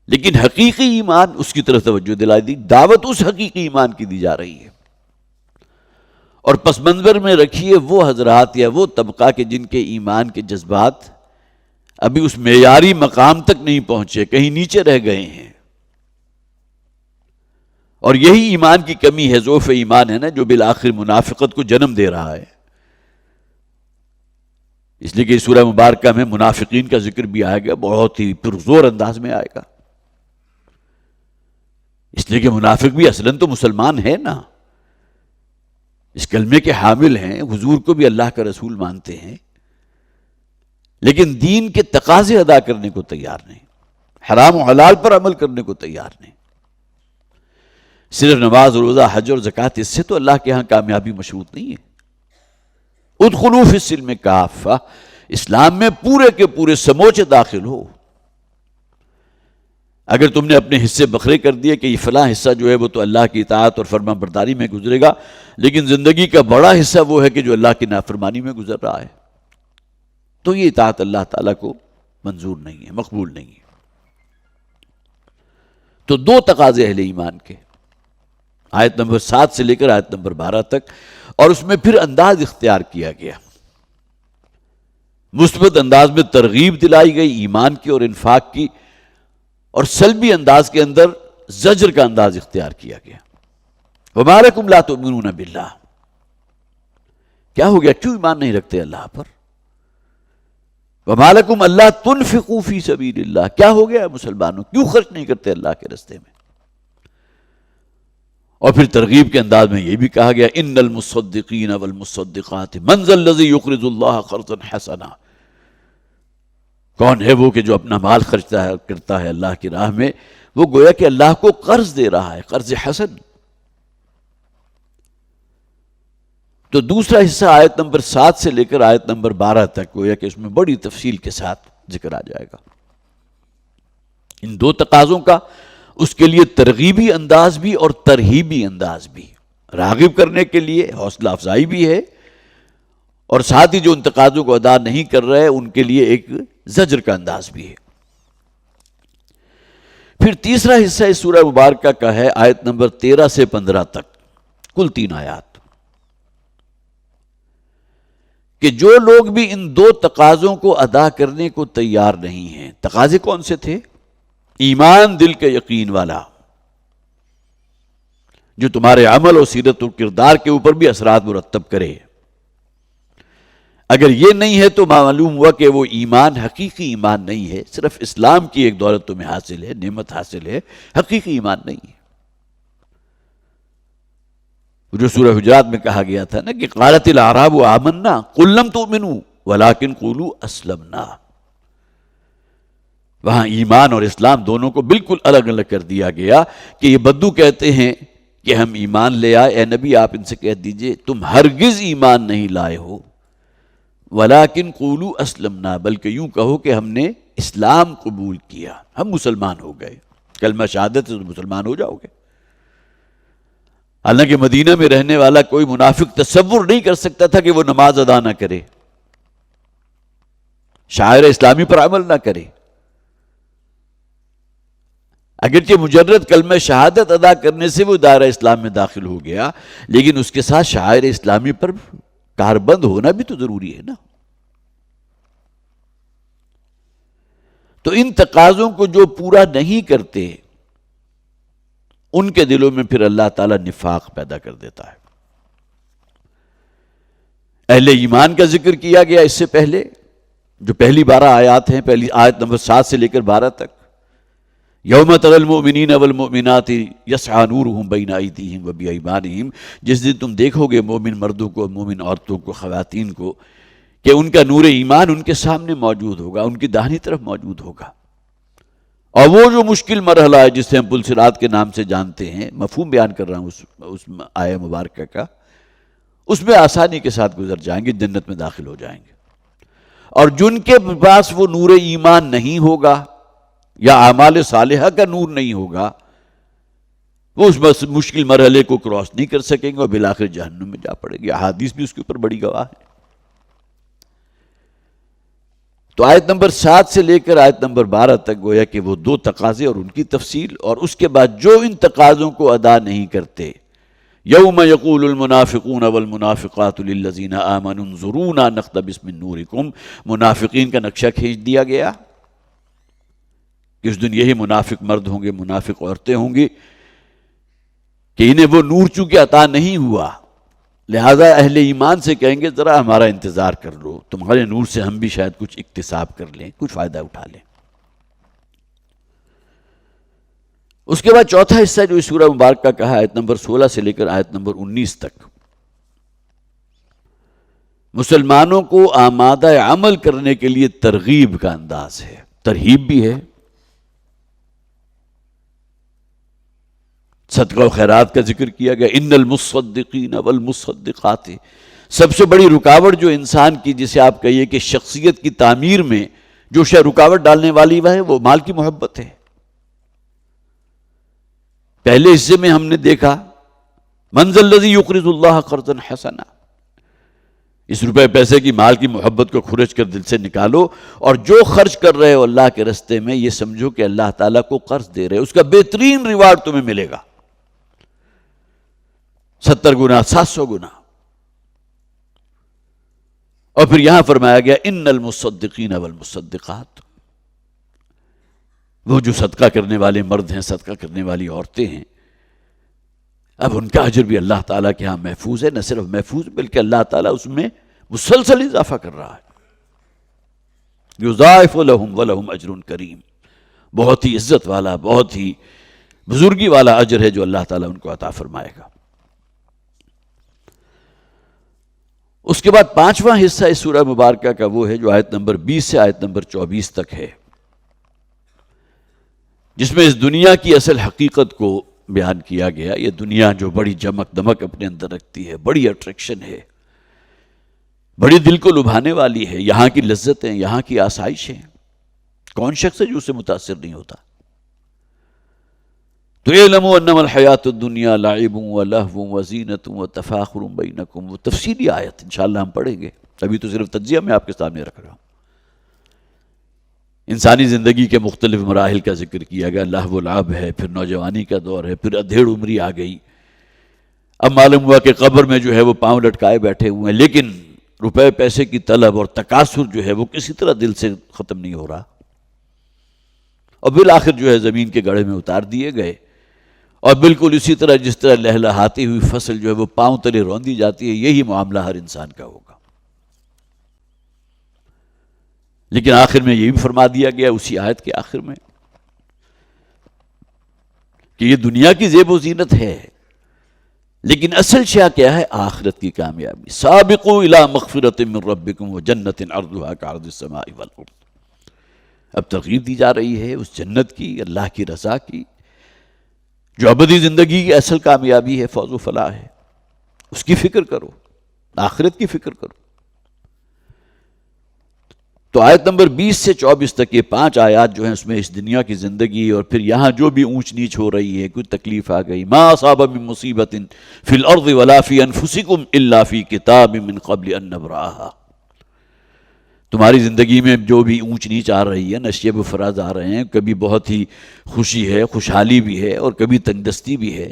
لیکن حقیقی ایمان، اس کی طرف توجہ دلائی دی، دعوت اس حقیقی ایمان کی دی جا رہی ہے۔ اور پس منظر میں رکھیے وہ حضرات یا وہ طبقہ کہ جن کے ایمان کے جذبات ابھی اس معیاری مقام تک نہیں پہنچے، کہیں نیچے رہ گئے ہیں، اور یہی ایمان کی کمی ہے، ضعف ایمان ہے نا، جو بالآخر منافقت کو جنم دے رہا ہے۔ اس لیے کہ اس سورہ مبارکہ میں منافقین کا ذکر بھی آئے گا، بہت ہی پرزور انداز میں آئے گا، اس لیے کہ منافق بھی اصلاً تو مسلمان ہے نا، اس کلمے کے حامل ہیں، حضور کو بھی اللہ کا رسول مانتے ہیں، لیکن دین کے تقاضے ادا کرنے کو تیار نہیں، حرام و حلال پر عمل کرنے کو تیار نہیں۔ صرف نماز، روزہ، حج اور زکوٰۃ، اس سے تو اللہ کے ہاں کامیابی مشروط نہیں ہے۔ ادخلوا فی السلم کافہ، اسلام میں پورے کے پورے سموچے داخل ہو۔ اگر تم نے اپنے حصے بکھرے کر دیے کہ یہ فلاں حصہ جو ہے وہ تو اللہ کی اطاعت اور فرما برداری میں گزرے گا، لیکن زندگی کا بڑا حصہ وہ ہے کہ جو اللہ کی نافرمانی میں گزر رہا ہے، تو یہ اطاعت اللہ تعالیٰ کو منظور نہیں ہے، مقبول نہیں ہے۔ تو 2 تقاضے اہل ایمان کے، آیت نمبر 7 سے لے کر آیت نمبر 12 تک، اور اس میں پھر انداز اختیار کیا گیا، مثبت انداز میں ترغیب دلائی گئی ایمان کی اور انفاق کی، اور سلبی انداز کے اندر زجر کا انداز اختیار کیا گیا۔ وَمَا لَكُمْ لَا تُؤْمِنُونَ بِاللَّهِ، کیا ہو گیا، کیوں ایمان نہیں رکھتے اللہ پر؟ وَمَا لَكُمْ أَلَّا تُنْفِقُوا فِي سَبِيلِ اللَّهِ، کیا ہو گیا مسلمانوں، کیوں خرچ نہیں کرتے اللہ کے راستے میں؟ اور پھر ترغیب کے انداز میں یہ بھی کہا گیا، إِنَّ الْمُصَّدِّقِينَ وَالْمُصَّدِّقَاتِ مَنْ ذَا الَّذِي يُقْرِضُ اللَّهَ قَرْضًا حَسَنًا، کون ہے وہ کہ جو اپنا مال خرچ کرتا ہے اللہ کی راہ میں، وہ گویا کہ اللہ کو قرض دے رہا ہے، قرض حسن۔ تو دوسرا حصہ آیت نمبر 7 سے لے کر آیت نمبر 12 تک گویا کہ اس میں بڑی تفصیل کے ساتھ ذکر آ جائے گا ان 2 تقاضوں کا، اس کے لیے ترغیبی انداز بھی اور ترہیبی انداز بھی، راغب کرنے کے لیے حوصلہ افزائی بھی ہے، اور ساتھ ہی جو ان تقاضوں کو ادا نہیں کر رہے ان کے لیے ایک زجر کا انداز بھی ہے۔ پھر تیسرا حصہ اس سورہ مبارکہ کا ہے آیت نمبر 13 سے 15 تک، کل 3 آیات، کہ جو لوگ بھی ان 2 تقاضوں کو ادا کرنے کو تیار نہیں ہیں۔ تقاضے کون سے تھے؟ ایمان دل کے یقین والا، جو تمہارے عمل اور سیرت و کردار کے اوپر بھی اثرات مرتب کرے۔ اگر یہ نہیں ہے تو معلوم ہوا کہ وہ ایمان حقیقی ایمان نہیں ہے، صرف اسلام کی ایک دولت تمہیں حاصل ہے، نعمت حاصل ہے، حقیقی ایمان نہیں ہے۔ جو سورہ حجرات میں کہا گیا تھا نا کہ قالت الاعراب آمنا قل لم تؤمنوا ولکن قولوا اسلمنا، وہاں ایمان اور اسلام دونوں کو بالکل الگ الگ کر دیا گیا کہ یہ بدو کہتے ہیں کہ ہم ایمان لے آئے، اے نبی آپ ان سے کہہ دیجئے تم ہرگز ایمان نہیں لائے ہو، ولیکن قولوا اسلمنا، بلکہ یوں کہو کہ ہم نے اسلام قبول کیا، ہم مسلمان ہو گئے۔ کلمہ شہادت سے مسلمان ہو جاؤ گے۔ حالانکہ مدینہ میں رہنے والا کوئی منافق تصور نہیں کر سکتا تھا کہ وہ نماز ادا نہ کرے، شعائر اسلامی پر عمل نہ کرے۔ اگرچہ مجرد کلمہ شہادت ادا کرنے سے وہ دائرہ اسلام میں داخل ہو گیا، لیکن اس کے ساتھ شعائر اسلامی پر کاربند ہونا بھی تو ضروری ہے نا۔ تو ان تقاضوں کو جو پورا نہیں کرتے ان کے دلوں میں پھر اللہ تعالیٰ نفاق پیدا کر دیتا ہے۔ اہل ایمان کا ذکر کیا گیا اس سے پہلے، جو پہلی 12 آیات ہیں، پہلی آیت نمبر 7 سے لے کر 12 تک۔ یوم تری المؤمنین والمؤمنات یسعی نورہم بین ایدیہم وبایمانہم، جس دن تم دیکھو گے مومن مردوں کو، مومن عورتوں کو، خواتین کو، کہ ان کا نور ایمان ان کے سامنے موجود ہوگا، ان کی داہنی طرف موجود ہوگا۔ اور وہ جو مشکل مرحلہ ہے جسے ہم پل صراط کے نام سے جانتے ہیں، مفہوم بیان کر رہا ہوں اس آیہ مبارکہ کا، اس میں آسانی کے ساتھ گزر جائیں گے، جنت میں داخل ہو جائیں گے۔ اور جن کے پاس وہ نور ایمان نہیں ہوگا یا اعمال صالحہ کا نور نہیں ہوگا، وہ اس مشکل مرحلے کو کراس نہیں کر سکیں گے اور بالآخر جہنم میں جا پڑیں گے۔ احادیث بھی اس کے اوپر بڑی گواہ ہے۔ تو آیت نمبر 7 سے لے کر آیت نمبر 12 تک گویا کہ وہ 2 تقاضے اور ان کی تفصیل، اور اس کے بعد جو ان تقاضوں کو ادا نہیں کرتے، یوم یقول المنافقون والمنافقات للذین آمنوا انظرونا نقتبس من نورکم، منافقین کا نقشہ کھینچ دیا گیا کہ اس دن یہی منافق مرد ہوں گے، منافق عورتیں ہوں گی کہ انہیں وہ نور چونکہ عطا نہیں ہوا، لہذا اہل ایمان سے کہیں گے ذرا ہمارا انتظار کر لو، تمہارے نور سے ہم بھی شاید کچھ اکتساب کر لیں، کچھ فائدہ اٹھا لیں۔ اس کے بعد چوتھا حصہ جو اس سورہ مبارکہ کا ہے، آیت نمبر 16 سے لے کر آیت نمبر 19 تک، مسلمانوں کو آمادہ عمل کرنے کے لیے ترغیب کا انداز ہے، ترہیب بھی ہے۔ صدقہ و خیرات کا ذکر کیا گیا، ان المصدقین والمصدقات، سب سے بڑی رکاوٹ جو انسان کی، جسے آپ کہیے کہ شخصیت کی تعمیر میں جو شے رکاوٹ ڈالنے والی وہ مال کی محبت ہے۔ پہلے حصے میں ہم نے دیکھا من ذا الذی یقرض اللہ قرضا حسنا، اس روپے پیسے کی، مال کی محبت کو کھرچ کر دل سے نکالو، اور جو خرچ کر رہے ہو اللہ کے رستے میں یہ سمجھو کہ اللہ تعالیٰ کو قرض دے رہے، اس کا بہترین ریوارڈ تمہیں ملے گا، 70 گنا، 700 گنا۔ اور پھر یہاں فرمایا گیا ان المصدقین والمصدقات، وہ جو صدقہ کرنے والے مرد ہیں، صدقہ کرنے والی عورتیں ہیں، اب ان کا اجر بھی اللہ تعالیٰ کے ہاں محفوظ ہے، نہ صرف محفوظ بلکہ اللہ تعالیٰ اس میں مسلسل اضافہ کر رہا ہے۔ یضاعف لہم ولہم اجر کریم، بہت ہی عزت والا، بہت ہی بزرگی والا اجر ہے جو اللہ تعالیٰ ان کو عطا فرمائے گا۔ اس کے بعد 5واں حصہ اس سورہ مبارکہ کا وہ ہے جو آیت نمبر 20 سے آیت نمبر 24 تک ہے، جس میں اس دنیا کی اصل حقیقت کو بیان کیا گیا۔ یہ دنیا جو بڑی چمک دمک اپنے اندر رکھتی ہے، بڑی اٹریکشن ہے، بڑی دل کو لبھانے والی ہے، یہاں کی لذتیں، یہاں کی آسائشیں، کون شخص ہے جو اسے متاثر نہیں ہوتا؟ تو اعلموا انما الحیات الدنیا لعب ولہو وزینۃ وتفاخر بینکم، وہ تفصیلی آیت انشاءاللہ ہم پڑھیں گے، ابھی تو صرف تجزیہ میں آپ کے سامنے رکھ رہا ہوں۔ انسانی زندگی کے مختلف مراحل کا ذکر کیا گیا، لہو و لعب ہے، پھر نوجوانی کا دور ہے، پھر ادھیڑ عمری آ گئی، اب معلوم ہوا کہ قبر میں جو ہے وہ پاؤں لٹکائے بیٹھے ہوئے ہیں، لیکن روپے پیسے کی طلب اور تکاثر جو ہے وہ کسی طرح دل سے ختم نہیں ہو رہا، اور بالآخر جو ہے زمین کے گڑھے میں اتار دیے گئے، اور بالکل اسی طرح جس طرح لہلہاتی ہوئی فصل جو ہے وہ پاؤں تلے روندی جاتی ہے، یہی معاملہ ہر انسان کا ہوگا۔ لیکن آخر میں یہ بھی فرما دیا گیا اسی آیت کے آخر میں کہ یہ دنیا کی زیب و زینت ہے، لیکن اصل شیء کیا ہے؟ آخرت کی کامیابی۔ سابقوا الی مغفرۃ من ربکم وجنۃ عرضھا کعرض السماء والارض، اب ترغیب دی جا رہی ہے اس جنت کی، اللہ کی رضا کی، جو ابدی زندگی کی اصل کامیابی ہے، فوز و فلاح ہے، اس کی فکر کرو، آخرت کی فکر کرو۔ تو آیت نمبر 20 سے 24 تک یہ 5 آیات جو ہیں اس میں اس دنیا کی زندگی اور پھر یہاں جو بھی اونچ نیچ ہو رہی ہے، کوئی تکلیف آ گئی، ما اصاب من مصیبت فی الارض ولا فی انفسکم الا فی کتاب من قبل ان نبرأها، تمہاری زندگی میں جو بھی اونچ نیچ آ رہی ہے، نشیب و فراز آ رہے ہیں، کبھی بہت ہی خوشی ہے، خوشحالی بھی ہے، اور کبھی تنگ دستی بھی ہے،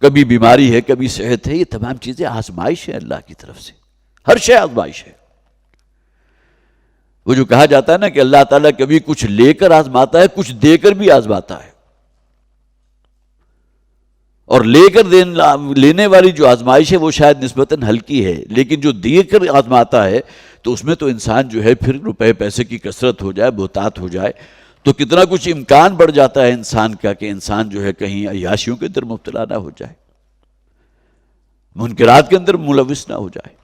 کبھی بیماری ہے، کبھی صحت ہے، یہ تمام چیزیں آزمائش ہے اللہ کی طرف سے، ہر شے آزمائش ہے۔ وہ جو کہا جاتا ہے نا کہ اللہ تعالیٰ کبھی کچھ لے کر آزماتا ہے، کچھ دے کر بھی آزماتا ہے، اور لے کر لینے والی جو آزمائش ہے وہ شاید نسبتاً ہلکی ہے، لیکن جو دے کر آزماتا ہے تو اس میں تو انسان جو ہے پھر روپے پیسے کی کثرت ہو جائے، بہتات ہو جائے، تو کتنا کچھ امکان بڑھ جاتا ہے انسان کا کہ انسان جو ہے کہیں عیاشیوں کے اندر مبتلا نہ ہو جائے، منکرات کے اندر ملوث نہ ہو جائے۔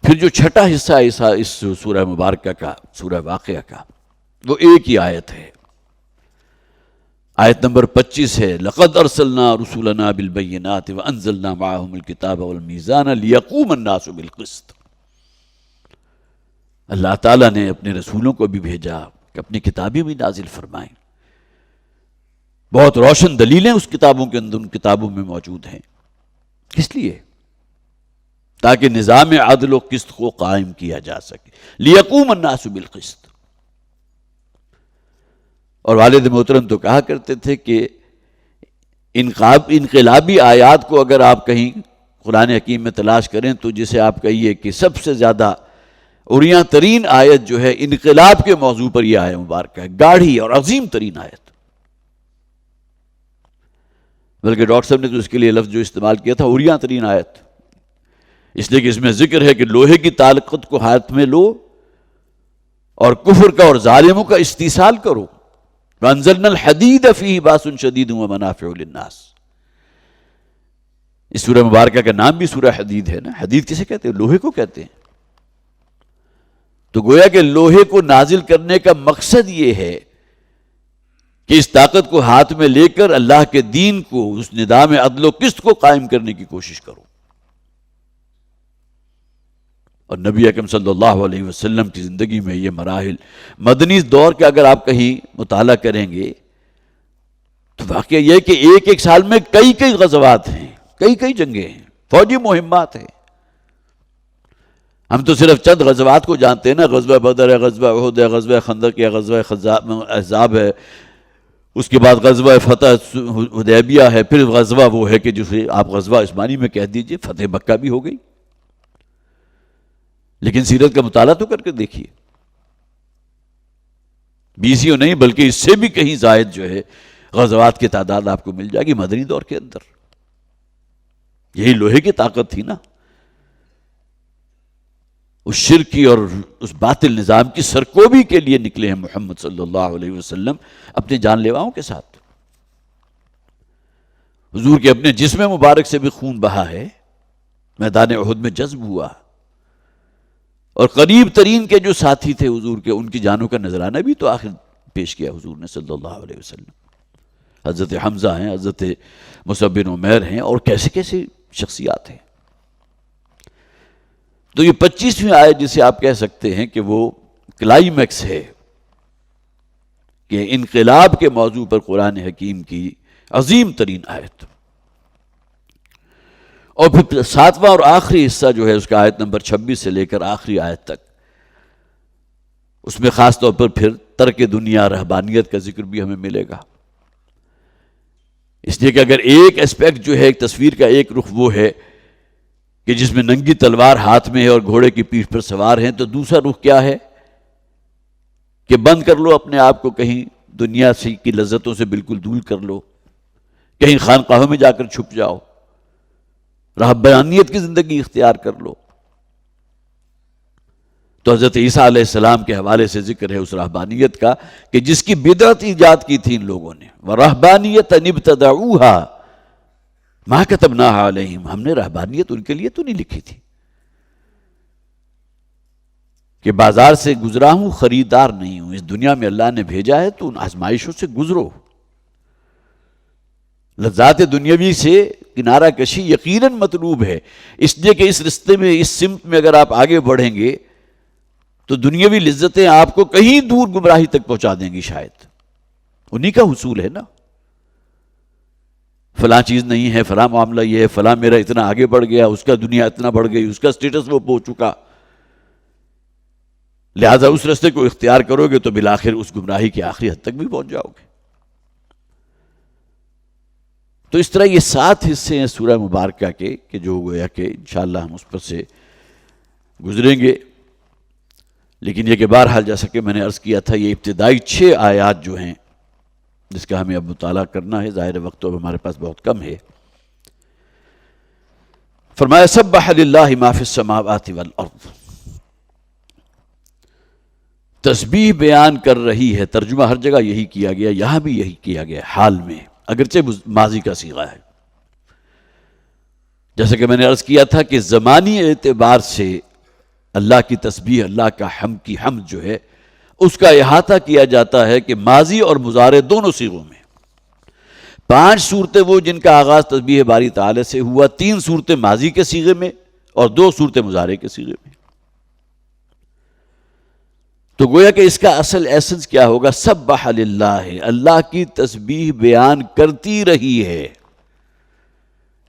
پھر جو چھٹا حصہ اس سورہ مبارکہ کا، سورہ واقعہ کا، وہ ایک ہی آیت ہے، آیت نمبر 25 ہے، لَقَدْ أَرْسَلْنَا رُسُلَنَا بِالْبَيِّنَاتِ وَأَنزَلْنَا مَعَهُمُ الْكِتَابَ وَالْمِيزَانَ لِيَقُومَ النَّاسُ بِالْقِسْطِ۔ اللہ تعالیٰ نے اپنے رسولوں کو بھی بھیجا کہ اپنی کتابیں بھی نازل فرمائیں، بہت روشن دلیلیں اس کتابوں کے اندر، ان کتابوں میں موجود ہیں، کس لیے؟ تاکہ نظام عدل و قسط کو قائم کیا جا سکے، لِيَقُومَ النَّاسُ بِالْقِسْطِ۔ اور والد محترم تو کہا کرتے تھے کہ انقلابی آیات کو اگر آپ کہیں قرآن حکیم میں تلاش کریں تو جسے آپ کہیے کہ سب سے زیادہ عریاں ترین آیت جو ہے انقلاب کے موضوع پر یہ آیت مبارکہ ہے، گاڑھی اور عظیم ترین آیت، بلکہ ڈاکٹر صاحب نے تو اس کے لیے لفظ جو استعمال کیا تھا عریاں ترین آیت، اس لیے کہ اس میں ذکر ہے کہ لوہے کی طاقت کو ہاتھ میں لو اور کفر کا اور ظالموں کا استیصال کرو، وَأَنزَلْنَا الْحَدِيدَ فِيهِ بَأْسٌ شَدِيدٌ وَمَنَافِعُ لِلنَّاسِ۔ اس سورہ مبارکہ کا نام بھی سورہ حدید ہے نا، حدید کسے کہتے ہیں؟ لوہے کو کہتے ہیں۔ تو گویا کہ لوہے کو نازل کرنے کا مقصد یہ ہے کہ اس طاقت کو ہاتھ میں لے کر اللہ کے دین کو، اس نظام عدل و قسط کو قائم کرنے کی کوشش کرو۔ اور نبی اکرم صلی اللہ علیہ وسلم کی زندگی میں یہ مراحل مدنی دور کے اگر آپ کہیں مطالعہ کریں گے تو واقعہ یہ ہے کہ ایک ایک سال میں کئی غزوات ہیں، کئی جنگیں ہیں، فوجی مہمات ہیں۔ ہم تو صرف چند غزوات کو جانتے ہیں نا، غزوہ بدر ہے، غزوہ احد ہے، غزوہ خندق ہے، غزوہ احزاب ہے، اس کے بعد غزوہ فتح حدیبیہ ہے، پھر غزوہ وہ ہے کہ جسے آپ غزوہ عثمانی میں کہہ دیجئے، فتح مکہ بھی ہو گئی۔ لیکن سیرت کا مطالعہ تو کر کے دیکھیے، 20 نہیں بلکہ اس سے بھی کہیں زائد جو ہے غزوات کی تعداد آپ کو مل جائے گی مدنی دور کے اندر۔ یہی لوہے کی طاقت تھی نا، اس شرکی اور اس باطل نظام کی سرکوبی کے لیے نکلے ہیں محمد صلی اللہ علیہ وسلم اپنے جان لیواؤں کے ساتھ۔ حضور کے اپنے جسم مبارک سے بھی خون بہا ہے، میدان احد میں جذب ہوا، اور قریب ترین کے جو ساتھی تھے حضور کے، ان کی جانوں کا نذرانہ بھی تو آخر پیش کیا حضور نے صلی اللہ علیہ وسلم۔ حضرت حمزہ ہیں، حضرت مصعب بن عمیر ہیں، اور کیسے شخصیات ہیں۔ تو یہ 25ویں آیت جسے آپ کہہ سکتے ہیں کہ وہ کلائمیکس ہے کہ انقلاب کے موضوع پر قرآن حکیم کی عظیم ترین آیت۔ اور پھر 7واں اور آخری حصہ جو ہے اس کا آیت نمبر 26 سے لے کر آخری آیت تک، اس میں خاص طور پر پھر ترک دنیا، رہبانیت کا ذکر بھی ہمیں ملے گا۔ اس لیے کہ اگر ایک اسپیکٹ جو ہے ایک تصویر کا ایک رخ وہ ہے کہ جس میں ننگی تلوار ہاتھ میں ہے اور گھوڑے کی پیٹھ پر سوار ہیں، تو دوسرا رخ کیا ہے کہ بند کر لو اپنے آپ کو، کہیں دنیا کی لذتوں سے بالکل دور کر لو، کہیں خانقاہوں میں جا کر چھپ جاؤ، رہبانیت کی زندگی اختیار کر لو۔ تو حضرت عیسیٰ علیہ السلام کے حوالے سے ذکر ہے اس رہبانیت کا کہ جس کی بدعت ایجاد کی تھی ان لوگوں نے، وَرَهْبَانِيَةً ابْتَدَعُوهَا مَا كَتَبْنَاهَا عَلَيْهِمْ، ہم نے رہبانیت ان کے لیے تو نہیں لکھی تھی کہ بازار سے گزرا ہوں خریدار نہیں ہوں، اس دنیا میں اللہ نے بھیجا ہے تو ان آزمائشوں سے گزرو، لذات دنیاوی سے کنارہ کشی یقیناً مطلوب ہے، اس لیے کہ اس رستے میں، اس سمت میں اگر آپ آگے بڑھیں گے تو دنیاوی لذتیں آپ کو کہیں دور گمراہی تک پہنچا دیں گی، شاید انہی کا حصول ہے نا۔ فلاں چیز نہیں ہے، فلاں معاملہ یہ ہے، فلاں میرا اتنا آگے بڑھ گیا، اس کا دنیا اتنا بڑھ گئی، اس کا سٹیٹس وہ پہنچ چکا، لہذا اس رستے کو اختیار کرو گے تو بالآخر اس گمراہی کی آخری حد تک بھی پہنچ جاؤ گے۔ تو اس طرح یہ 7 حصے ہیں سورہ مبارکہ کے کہ جو گویا کہ انشاءاللہ ہم اس پر سے گزریں گے، لیکن یہ کہ بہرحال جیسا کہ میں نے عرض کیا تھا، یہ ابتدائی 6 آیات جو ہیں جس کا ہمیں اب مطالعہ کرنا ہے، ظاہر وقت تو ہمارے پاس بہت کم ہے۔ فرمایا سبح للہ ما فی السماوات والارض، تسبیح بیان کر رہی ہے، ترجمہ ہر جگہ یہی کیا گیا، یہاں بھی یہی کیا گیا حال میں، اگرچہ ماضی کا صیغہ ہے۔ جیسا کہ میں نے عرض کیا تھا کہ زمانی اعتبار سے اللہ کی تسبیح، اللہ کا حمد جو ہے اس کا احاطہ کیا جاتا ہے کہ ماضی اور مضارع دونوں صیغوں میں 5 صورتیں وہ جن کا آغاز تسبیح باری تعالی سے ہوا، 3 صورتیں ماضی کے صیغے میں اور 2 صورتیں مضارع کے صیغے میں۔ تو گویا کہ اس کا اصل ایسنس کیا ہوگا؟ سبح للہ، اللہ کی تسبیح بیان کرتی رہی ہے۔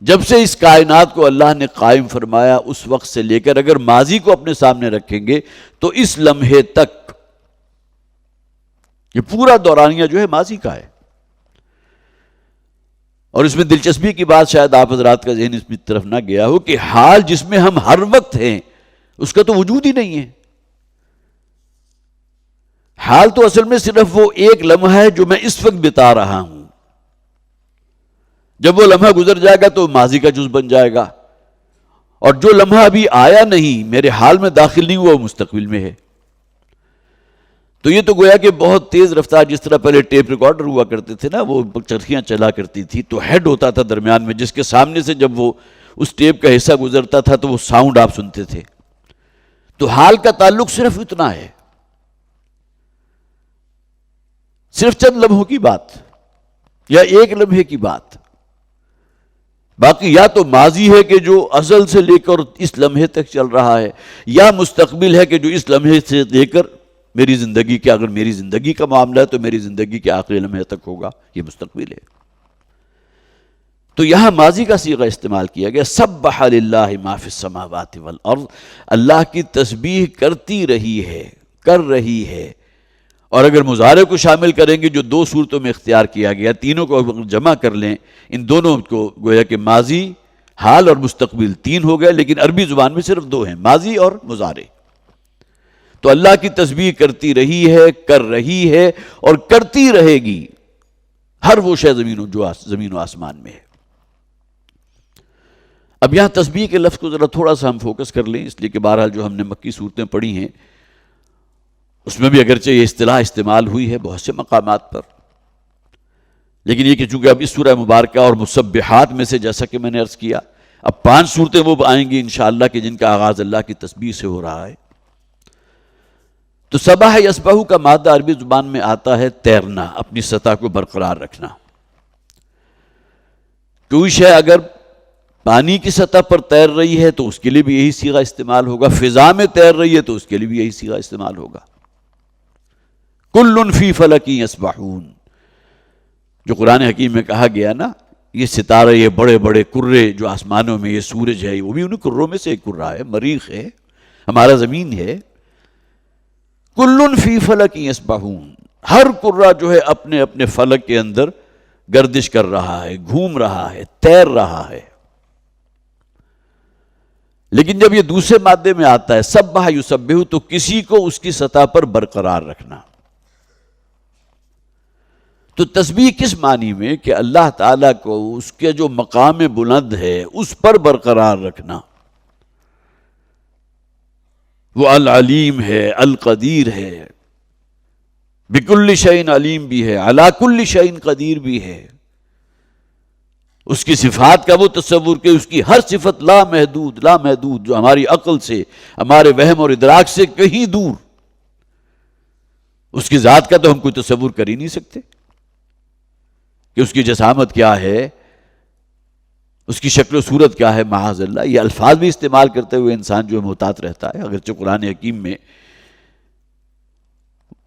جب سے اس کائنات کو اللہ نے قائم فرمایا اس وقت سے لے کر اگر ماضی کو اپنے سامنے رکھیں گے تو اس لمحے تک یہ پورا دورانیہ جو ہے ماضی کا ہے۔ اور اس میں دلچسپی کی بات شاید آپ حضرات کا ذہن اس طرف نہ گیا ہو کہ حال جس میں ہم ہر وقت ہیں اس کا تو وجود ہی نہیں ہے۔ حال تو اصل میں صرف وہ ایک لمحہ ہے جو میں اس وقت بتا رہا ہوں، جب وہ لمحہ گزر جائے گا تو ماضی کا جز بن جائے گا، اور جو لمحہ ابھی آیا نہیں، میرے حال میں داخل نہیں ہوا، وہ مستقبل میں ہے۔ تو یہ تو گویا کہ بہت تیز رفتار، جس طرح پہلے ٹیپ ریکارڈر ہوا کرتے تھے نا، وہ چرخیاں چلا کرتی تھی تو ہیڈ ہوتا تھا درمیان میں، جس کے سامنے سے جب وہ اس ٹیپ کا حصہ گزرتا تھا تو وہ ساؤنڈ آپ سنتے تھے۔ تو حال کا تعلق صرف اتنا ہے، صرف چند لمحوں کی بات یا ایک لمحے کی بات، باقی یا تو ماضی ہے کہ جو ازل سے لے کر اس لمحے تک چل رہا ہے، یا مستقبل ہے کہ جو اس لمحے سے لے کر میری زندگی کے، اگر میری زندگی کا معاملہ ہے تو میری زندگی کے آخری لمحے تک ہوگا، یہ مستقبل ہے۔ تو یہاں ماضی کا صیغہ استعمال کیا گیا، سبح للہ ما فی السماوات والارض، اللہ کی تسبیح کرتی رہی ہے، کر رہی ہے۔ اور اگر مضارع کو شامل کریں گے جو 2 صورتوں میں اختیار کیا گیا، تینوں کو اگر جمع کر لیں، ان دونوں کو گویا کہ ماضی، حال اور مستقبل 3 ہو گئے، لیکن عربی زبان میں صرف 2 ہیں، ماضی اور مضارع۔ تو اللہ کی تسبیح کرتی رہی ہے، کر رہی ہے اور کرتی رہے گی ہر وہ شے زمین و آسمان میں ہے۔ اب یہاں تسبیح کے لفظ کو ذرا تھوڑا سا ہم فوکس کر لیں، اس لیے کہ بہرحال جو ہم نے مکی صورتیں پڑھی ہیں اس میں بھی اگرچہ یہ اصطلاح استعمال ہوئی ہے بہت سے مقامات پر، لیکن یہ کہ چونکہ اب اس سورہ مبارکہ اور مسبحات میں سے جیسا کہ میں نے عرض کیا اب 5 صورتیں وہ آئیں گی انشاءاللہ کہ جن کا آغاز اللہ کی تسبیح سے ہو رہا ہے۔ تو سبح یسبح کا مادہ عربی زبان میں آتا ہے تیرنا، اپنی سطح کو برقرار رکھنا۔ کوئی شے اگر پانی کی سطح پر تیر رہی ہے تو اس کے لیے بھی یہی صیغہ استعمال ہوگا، فضا میں تیر رہی ہے تو اس کے لیے بھی یہی صیغہ استعمال ہوگا۔ کل فی فلک یسبحون، جو قرآن حکیم میں کہا گیا نا، یہ ستارے، یہ بڑے بڑے کرے جو آسمانوں میں، یہ سورج ہے، وہ بھی ان کروں میں سے ایک کرہ ہے، مریخ ہے، ہمارا زمین ہے۔ کل فی فلک یسبحون، ہر کرہ جو ہے اپنے اپنے فلک کے اندر گردش کر رہا ہے، گھوم رہا ہے، تیر رہا ہے۔ لیکن جب یہ دوسرے مادے میں آتا ہے سبح یسبح، تو کسی کو اس کی سطح پر برقرار رکھنا۔ تو تسبیح کس معنی میں کہ اللہ تعالیٰ کو اس کے جو مقام بلند ہے اس پر برقرار رکھنا۔ وہ العلیم ہے، القدیر ہے، بکل شیء علیم بھی ہے، علی کل شیء قدیر بھی ہے۔ اس کی صفات کا وہ تصور کہ اس کی ہر صفت لا محدود، جو ہماری عقل سے، ہمارے وہم اور ادراک سے کہیں دور، اس کی ذات کا تو ہم کوئی تصور کر ہی نہیں سکتے کہ اس کی جسامت کیا ہے، اس کی شکل و صورت کیا ہے معاذ اللہ. یہ الفاظ بھی استعمال کرتے ہوئے انسان جو ہے محتاط رہتا ہے. اگرچہ قرآن حکیم میں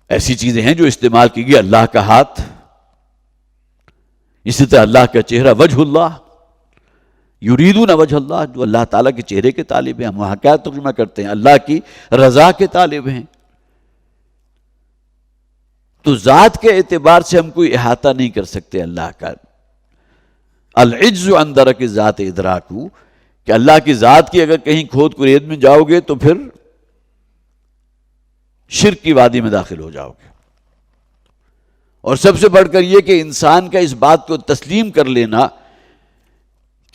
ایسی چیزیں ہیں جو استعمال کی گئی، اللہ کا ہاتھ، اسی طرح اللہ کا چہرہ، وجہ اللہ، یریدون وجہ اللہ، جو اللہ تعالیٰ کے چہرے کے طالب ہیں. ہم وہاں کیا ترجمہ کرتے ہیں؟ اللہ کی رضا کے طالب ہیں. تو ذات کے اعتبار سے ہم کوئی احاطہ نہیں کر سکتے اللہ کا. العجز عن درک ذات ادراکو، کہ اللہ کی ذات کی اگر کہیں کھود کرید میں جاؤ گے تو پھر شرک کی وادی میں داخل ہو جاؤ گے. اور سب سے بڑھ کر یہ کہ انسان کا اس بات کو تسلیم کر لینا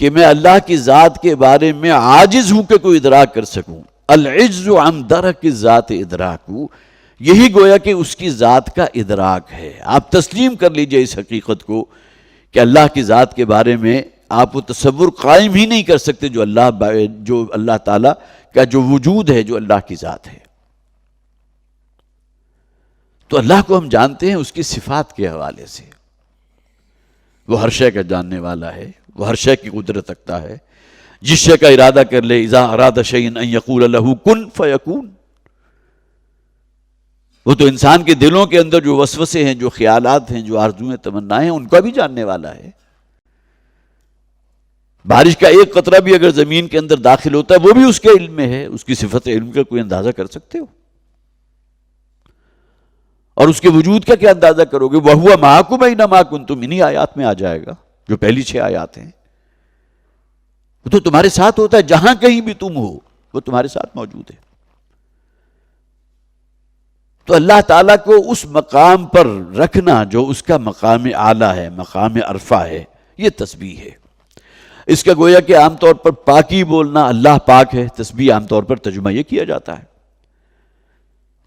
کہ میں اللہ کی ذات کے بارے میں عاجز ہوں کہ کوئی ادراک کر سکوں. العجز عن درک ذات ادراکو، یہی گویا کہ اس کی ذات کا ادراک ہے. آپ تسلیم کر لیجئے اس حقیقت کو کہ اللہ کی ذات کے بارے میں آپ وہ تصور قائم ہی نہیں کر سکتے جو اللہ تعالیٰ کا جو وجود ہے، جو اللہ کی ذات ہے. تو اللہ کو ہم جانتے ہیں اس کی صفات کے حوالے سے. وہ ہر شے کا جاننے والا ہے، وہ ہر شے کی قدرت رکھتا ہے. جس شے کا ارادہ کر لے، اذا اراد شیئا ان یقول له کن فیکون. وہ تو انسان کے دلوں کے اندر جو وسوسے ہیں، جو خیالات ہیں، جو آرزویں تمنائیں ہیں، ان کا بھی جاننے والا ہے. بارش کا ایک قطرہ بھی اگر زمین کے اندر داخل ہوتا ہے وہ بھی اس کے علم میں ہے. اس کی صفت علم کا کوئی اندازہ کر سکتے ہو؟ اور اس کے وجود کا کیا اندازہ کرو گے؟ وَهُوَ مَعَكُمْ أَيْنَمَا كُنْتُمْ، انہی آیات میں آ جائے گا جو پہلی 6 آیات ہیں. وہ تو تمہارے ساتھ ہوتا ہے، جہاں کہیں بھی تم ہو وہ تمہارے ساتھ موجود ہے. تو اللہ تعالیٰ کو اس مقام پر رکھنا جو اس کا مقام اعلیٰ ہے، مقام عرفہ ہے، یہ تسبیح ہے. اس کا گویا کہ عام طور پر پاکی بولنا، اللہ پاک ہے. تسبیح عام طور پر ترجمہ یہ کیا جاتا ہے.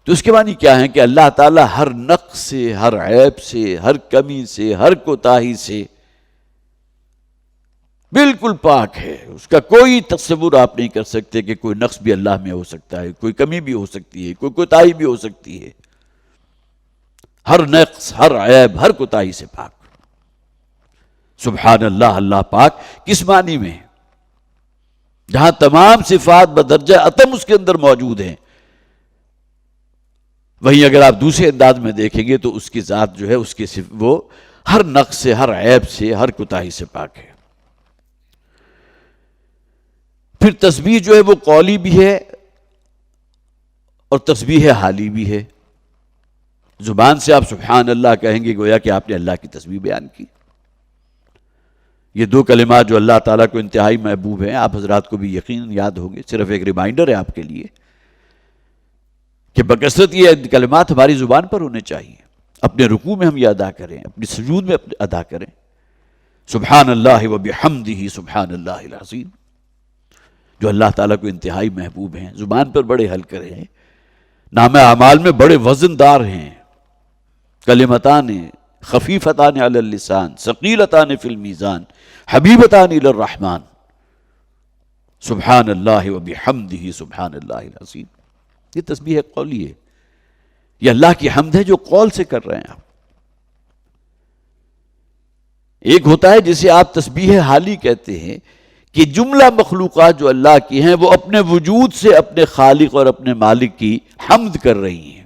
تو اس کے معنی کیا ہے کہ اللہ تعالیٰ ہر نقص سے، ہر عیب سے، ہر کمی سے، ہر کوتاہی سے بالکل پاک ہے. اس کا کوئی تصور آپ نہیں کر سکتے کہ کوئی نقص بھی اللہ میں ہو سکتا ہے، کوئی کمی بھی ہو سکتی ہے، کوئی کوتاہی بھی ہو سکتی ہے. ہر نقص، ہر عیب، ہر کوتاہی سے پاک. سبحان اللہ، اللہ پاک کس معنی میں؟ جہاں تمام صفات بدرجہ اتم اس کے اندر موجود ہیں. وہیں اگر آپ دوسرے انداز میں دیکھیں گے تو اس کی ذات جو ہے، اس کی وہ ہر نقص سے، ہر عیب سے، ہر کوتاہی سے پاک ہے. پھر تسبیح جو ہے وہ قولی بھی ہے اور تسبیح حالی بھی ہے. زبان سے آپ سبحان اللہ کہیں گے گویا کہ آپ نے اللہ کی تسبیح بیان کی. یہ 2 کلمات جو اللہ تعالیٰ کو انتہائی محبوب ہیں، آپ حضرات کو بھی یقیناً یاد ہوگے. صرف ایک ریمائنڈر ہے آپ کے لیے کہ بکثرت یہ کلمات ہماری زبان پر ہونے چاہیے. اپنے رکوع میں ہم یہ ادا کریں، اپنی سجود میں ادا کریں. سبحان اللہ و بحمدہ سبحان اللہ العظیم، جو اللہ تعالیٰ کو انتہائی محبوب ہیں. زبان پر بڑے ہلکے ہیں، نام اعمال میں بڑے وزندار ہیں. کلمتان خفیفتان علی اللسان ثقیلتان فی المیزان حبیبتان الی الرحمن سبحان اللہ و بحمدہ سبحان اللہ العظیم. یہ تسبیح قولی ہے. یہ اللہ کی حمد ہے جو قول سے کر رہے ہیں آپ. ایک ہوتا ہے جسے آپ تسبیح حالی کہتے ہیں کہ جملہ مخلوقات جو اللہ کی ہیں وہ اپنے وجود سے اپنے خالق اور اپنے مالک کی حمد کر رہی ہیں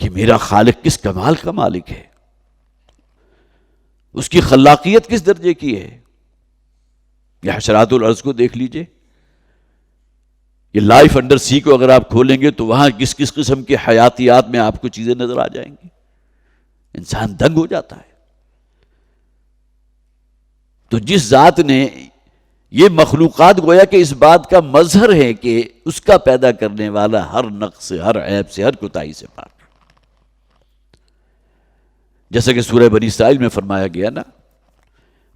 کہ میرا خالق کس کمال کا مالک ہے، اس کی خلاقیت کس درجے کی ہے. یہ حشرات الارض کو دیکھ لیجئے. یہ لائف انڈر سی کو اگر آپ کھولیں گے تو وہاں کس کس قسم کے حیاتیات میں آپ کو چیزیں نظر آ جائیں گی. انسان دنگ ہو جاتا ہے. تو جس ذات نے یہ مخلوقات گویا کہ اس بات کا مظہر ہے کہ اس کا پیدا کرنے والا ہر نقص سے، ہر عیب سے، ہر کوتاہی سے پاک. جیسا کہ سورہ بنی اسرائیل میں فرمایا گیا نا،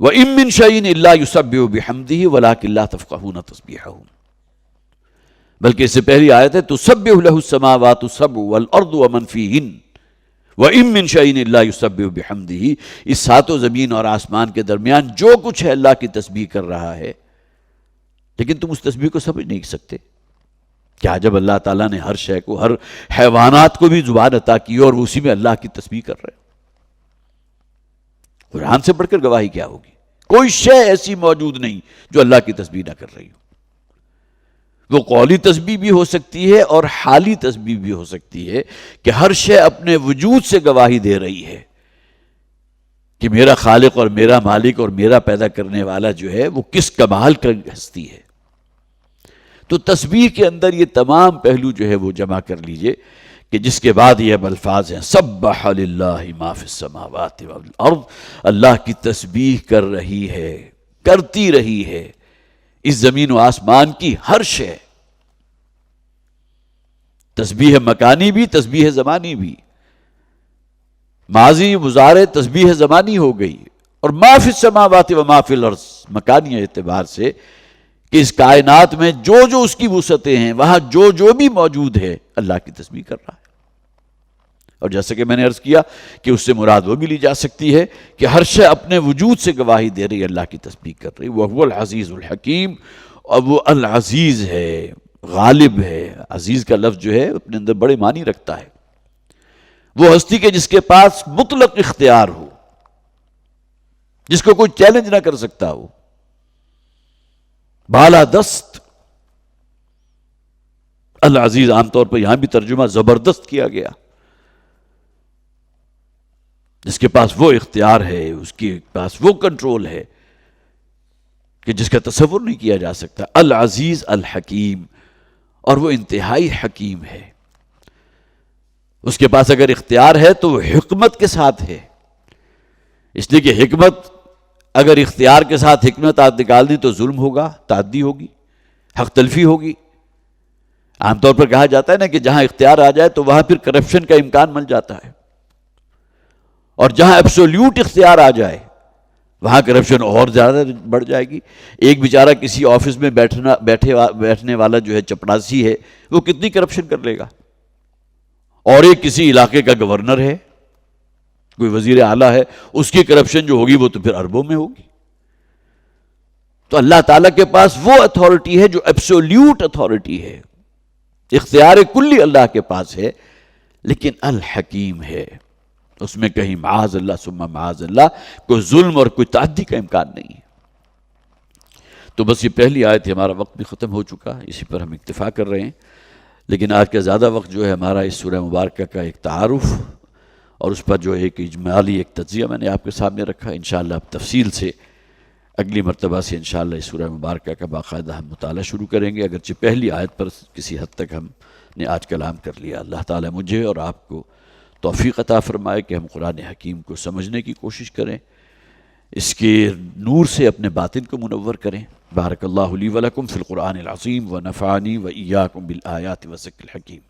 وَإِن مِّن شَيْءٍ إِلَّا يُسَبِّحُ بِحَمْدِهِ وَلَٰكِن لَّا تَفْقَهُونَ تَسْبِيحَهُمْ. بلکہ اس سے پہلی آیت ہے تُسَبِّحُ لَهُ السَّمَاوَاتُ السَّبْعُ وَالْأَرْضُ وَمَن فِيهِنَّ وَإِن مِّن شَيْءٍ إِلَّا يُسَبِّحُ بِحَمْدِهِ. اس ساتوں زمین اور آسمان کے درمیان جو کچھ ہے اللہ کی تسبیح کر رہا ہے، لیکن تم اس تسبیح کو سمجھ نہیں سکتے. کیا جب اللہ تعالیٰ نے ہر شے کو، ہر حیوانات کو بھی زبان عطا کی اور وہ اسی میں اللہ کی تسبیح کر رہے ہیں. قرآن سے بڑھ کر گواہی کیا ہوگی؟ کوئی شے ایسی موجود نہیں جو اللہ کی تسبیح نہ کر رہی ہو. وہ قولی تسبیح بھی ہو سکتی ہے اور حالی تسبیح بھی ہو سکتی ہے کہ ہر شے اپنے وجود سے گواہی دے رہی ہے کہ میرا خالق اور میرا مالک اور میرا پیدا کرنے والا جو ہے وہ کس کمال کا ہستی ہے. تو تسبیح کے اندر یہ تمام پہلو جو ہے وہ جمع کر لیجئے کہ جس کے بعد یہ الفاظ ہیں سبح للہ ما فی السماوات والارض. اللہ کی تسبیح کر رہی ہے، کرتی رہی ہے اس زمین و آسمان کی ہر شے. تسبیح مکانی بھی، تسبیح زمانی بھی. ماضی مضارع تسبیح زمانی ہو گئی، اور ما فی السماوات و ما فی الارض مکانی اعتبار سے کہ اس کائنات میں جو جو اس کی وسعتیں ہیں، وہاں جو جو بھی موجود ہے اللہ کی تسبیح کر رہا ہے. اور جیسے کہ میں نے عرض کیا کہ اس سے مراد وہ بھی لی جا سکتی ہے کہ ہر شے اپنے وجود سے گواہی دے رہی ہے، اللہ کی تسبیح کر رہی ہے. وَهُوَ الْعَزِيزُ الْحَكِيمُ، اور وہ العزیز ہے، غالب ہے. عزیز کا لفظ جو ہے اپنے اندر بڑے معنی رکھتا ہے. وہ ہستی کے جس کے پاس مطلق اختیار ہو، جس کو کوئی چیلنج نہ کر سکتا ہو، بالا دست. العزیز عام طور پر یہاں بھی ترجمہ زبردست کیا گیا، جس کے پاس وہ اختیار ہے، اس کے پاس وہ کنٹرول ہے کہ جس کا تصور نہیں کیا جا سکتا. العزیز الحکیم، اور وہ انتہائی حکیم ہے. اس کے پاس اگر اختیار ہے تو وہ حکمت کے ساتھ ہے، اس لیے کہ حکمت اگر اختیار کے ساتھ حکمت آپ نکال دی تو ظلم ہوگا، تعدی ہوگی، حق تلفی ہوگی. عام طور پر کہا جاتا ہے نا کہ جہاں اختیار آ جائے تو وہاں پھر کرپشن کا امکان مل جاتا ہے، اور جہاں ایبسولوٹ اختیار آ جائے وہاں کرپشن اور زیادہ بڑھ جائے گی. ایک بیچارہ کسی آفس میں بیٹھنے والا جو ہے چپڑاسی ہے، وہ کتنی کرپشن کر لے گا، اور ایک کسی علاقے کا گورنر ہے، کوئی وزیر اعلیٰ ہے، اس کی کرپشن جو ہوگی وہ تو پھر اربوں میں ہوگی. تو اللہ تعالیٰ کے پاس وہ اتھارٹی ہے جو ایبسولوٹ اتھارٹی ہے، اختیار کلی اللہ کے پاس ہے، لیکن الحکیم ہے. اس میں کہیں معاذ اللہ ثم معاذ اللہ کوئی ظلم اور کوئی تعدی کا امکان نہیں ہے. تو بس یہ پہلی آیت ہے. ہمارا وقت بھی ختم ہو چکا ہے، اسی پر ہم اکتفا کر رہے ہیں. لیکن آج کا زیادہ وقت جو ہے ہمارا اس سورہ مبارکہ کا ایک تعارف اور اس پر جو ایک اجمالی ایک تجزیہ میں نے آپ کے سامنے رکھا. انشاءاللہ اب تفصیل سے اگلی مرتبہ سے انشاءاللہ اس سورہ مبارکہ کا باقاعدہ ہم مطالعہ شروع کریں گے، اگرچہ پہلی آیت پر کسی حد تک ہم نے آج کلام کر لیا. اللہ تعالیٰ مجھے اور آپ کو توفیق عطا فرمائے کہ ہم قرآن حکیم کو سمجھنے کی کوشش کریں، اس کے نور سے اپنے باطن کو منور کریں. بارک اللہ لی ولکم فی القرآن العظیم ونفعنی وإیاکم بالآیات والذکر الحکیم.